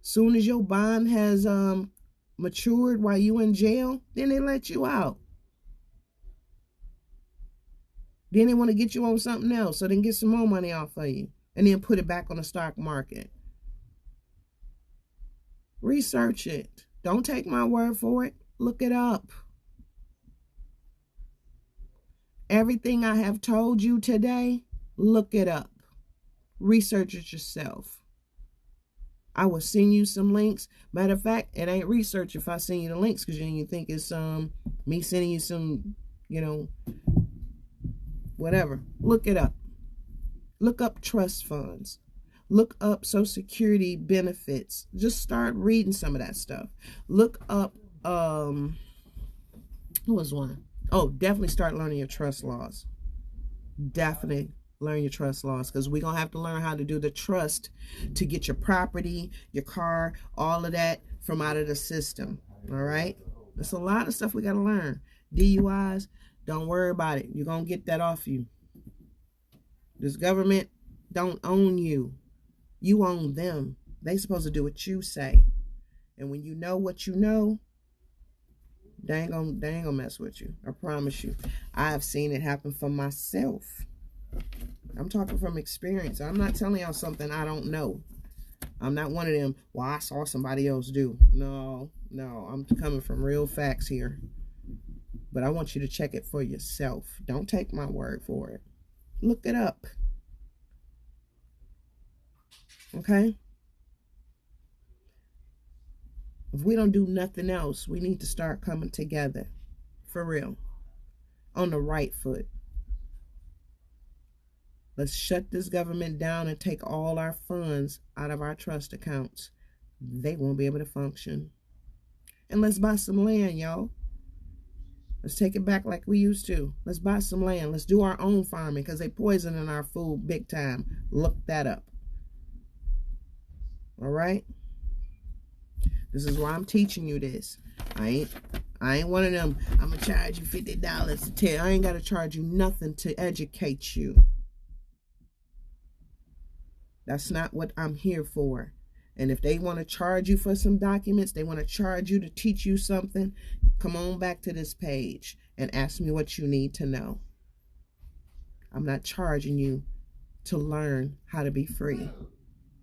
Soon as your bond has matured while you in jail, then they let you out. Then they want to get you on something else so they can get some more money off of you and then put it back on the stock market. Research it. Don't take my word for it. Look it up. Everything I have told you today, look it up. Research it yourself. I will send you some links. Matter of fact, it ain't research if I send you the links, because you think it's me sending you some, whatever. Look it up. Look up trust funds. Look up Social Security benefits. Just start reading some of that stuff. Look up, who was one? Oh, definitely start learning your trust laws. Definitely learn your trust laws, because we're going to have to learn how to do the trust to get your property, your car, all of that from out of the system. All right? There's a lot of stuff we got to learn. DUIs, don't worry about it. You're going to get that off you. This government don't own you. You own them. They supposed to do what you say. And when you know what you know, they ain't gonna mess with you. I promise you. I have seen it happen for myself. I'm talking from experience. I'm not telling y'all something I don't know. I'm not one of them, well, I saw somebody else do. No. I'm coming from real facts here. But I want you to check it for yourself. Don't take my word for it. Look it up. Okay? If we don't do nothing else, we need to start coming together. For real. On the right foot. Let's shut this government down and take all our funds out of our trust accounts. They won't be able to function. And let's buy some land, y'all. Let's take it back like we used to. Let's buy some land. Let's do our own farming, because they poisoning our food big time. Look that up. All right? This is why I'm teaching you this. I ain't one of them, I'm going to charge you $50 to tell. I ain't got to charge you nothing to educate you. That's not what I'm here for. And if they want to charge you for some documents, they want to charge you to teach you something, come on back to this page and ask me what you need to know. I'm not charging you to learn how to be free.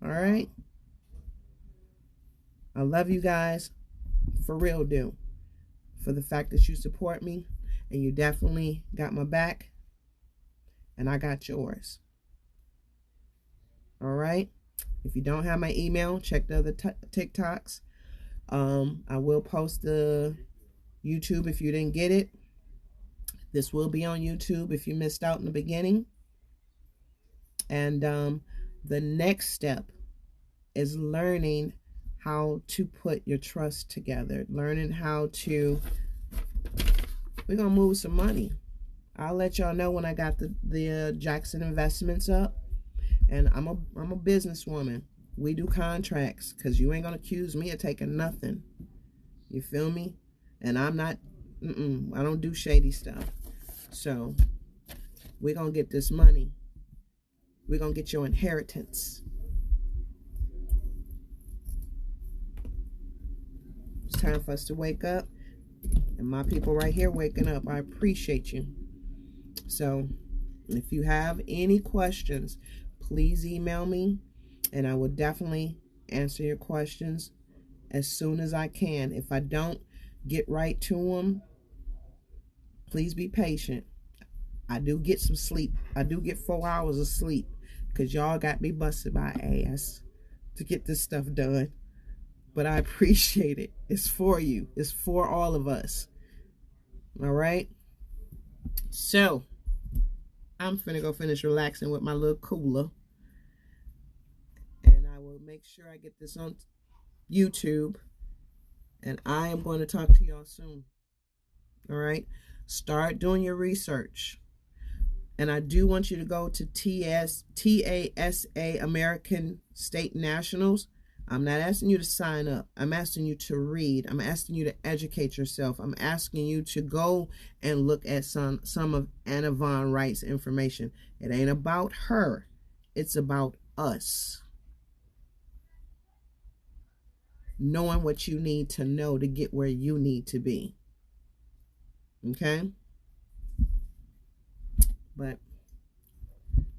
All right? I love you guys. For real do. For the fact that you support me, and you definitely got my back, and I got yours. All right? If you don't have my email, check the other TikToks. I will post the YouTube if you didn't get it. This will be on YouTube if you missed out in the beginning. And the next step is learning how to put your trust together. Learning how to, we're going to move some money. I'll let y'all know when I got the Jackson investments up. And I'm a businesswoman. We do contracts, because you ain't going to accuse me of taking nothing. You feel me? And I'm not, I don't do shady stuff. So we're going to get this money. We're going to get your inheritance. It's time for us to wake up. And my people right here waking up. I appreciate you. So if you have any questions, please email me, and I will definitely answer your questions as soon as I can. If I don't get right to them, please be patient. I do get some sleep. I do get 4 hours of sleep, because y'all got me busted my ass to get this stuff done. But I appreciate it. It's for you. It's for all of us. All right? So I'm finna go finish relaxing with my little cooler. And I will make sure I get this on YouTube. And I am going to talk to y'all soon. All right? Start doing your research. And I do want you to go to TASA, American State Nationals. I'm not asking you to sign up. I'm asking you to read. I'm asking you to educate yourself. I'm asking you to go and look at some of Anna Von Wright's information. It ain't about her. It's about us. knowing what you need to know to get where you need to be. Okay? But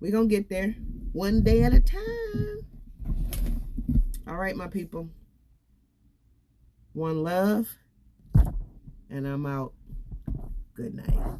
we're going to get there one day at a time. All right, my people. One love. And I'm out. Good night.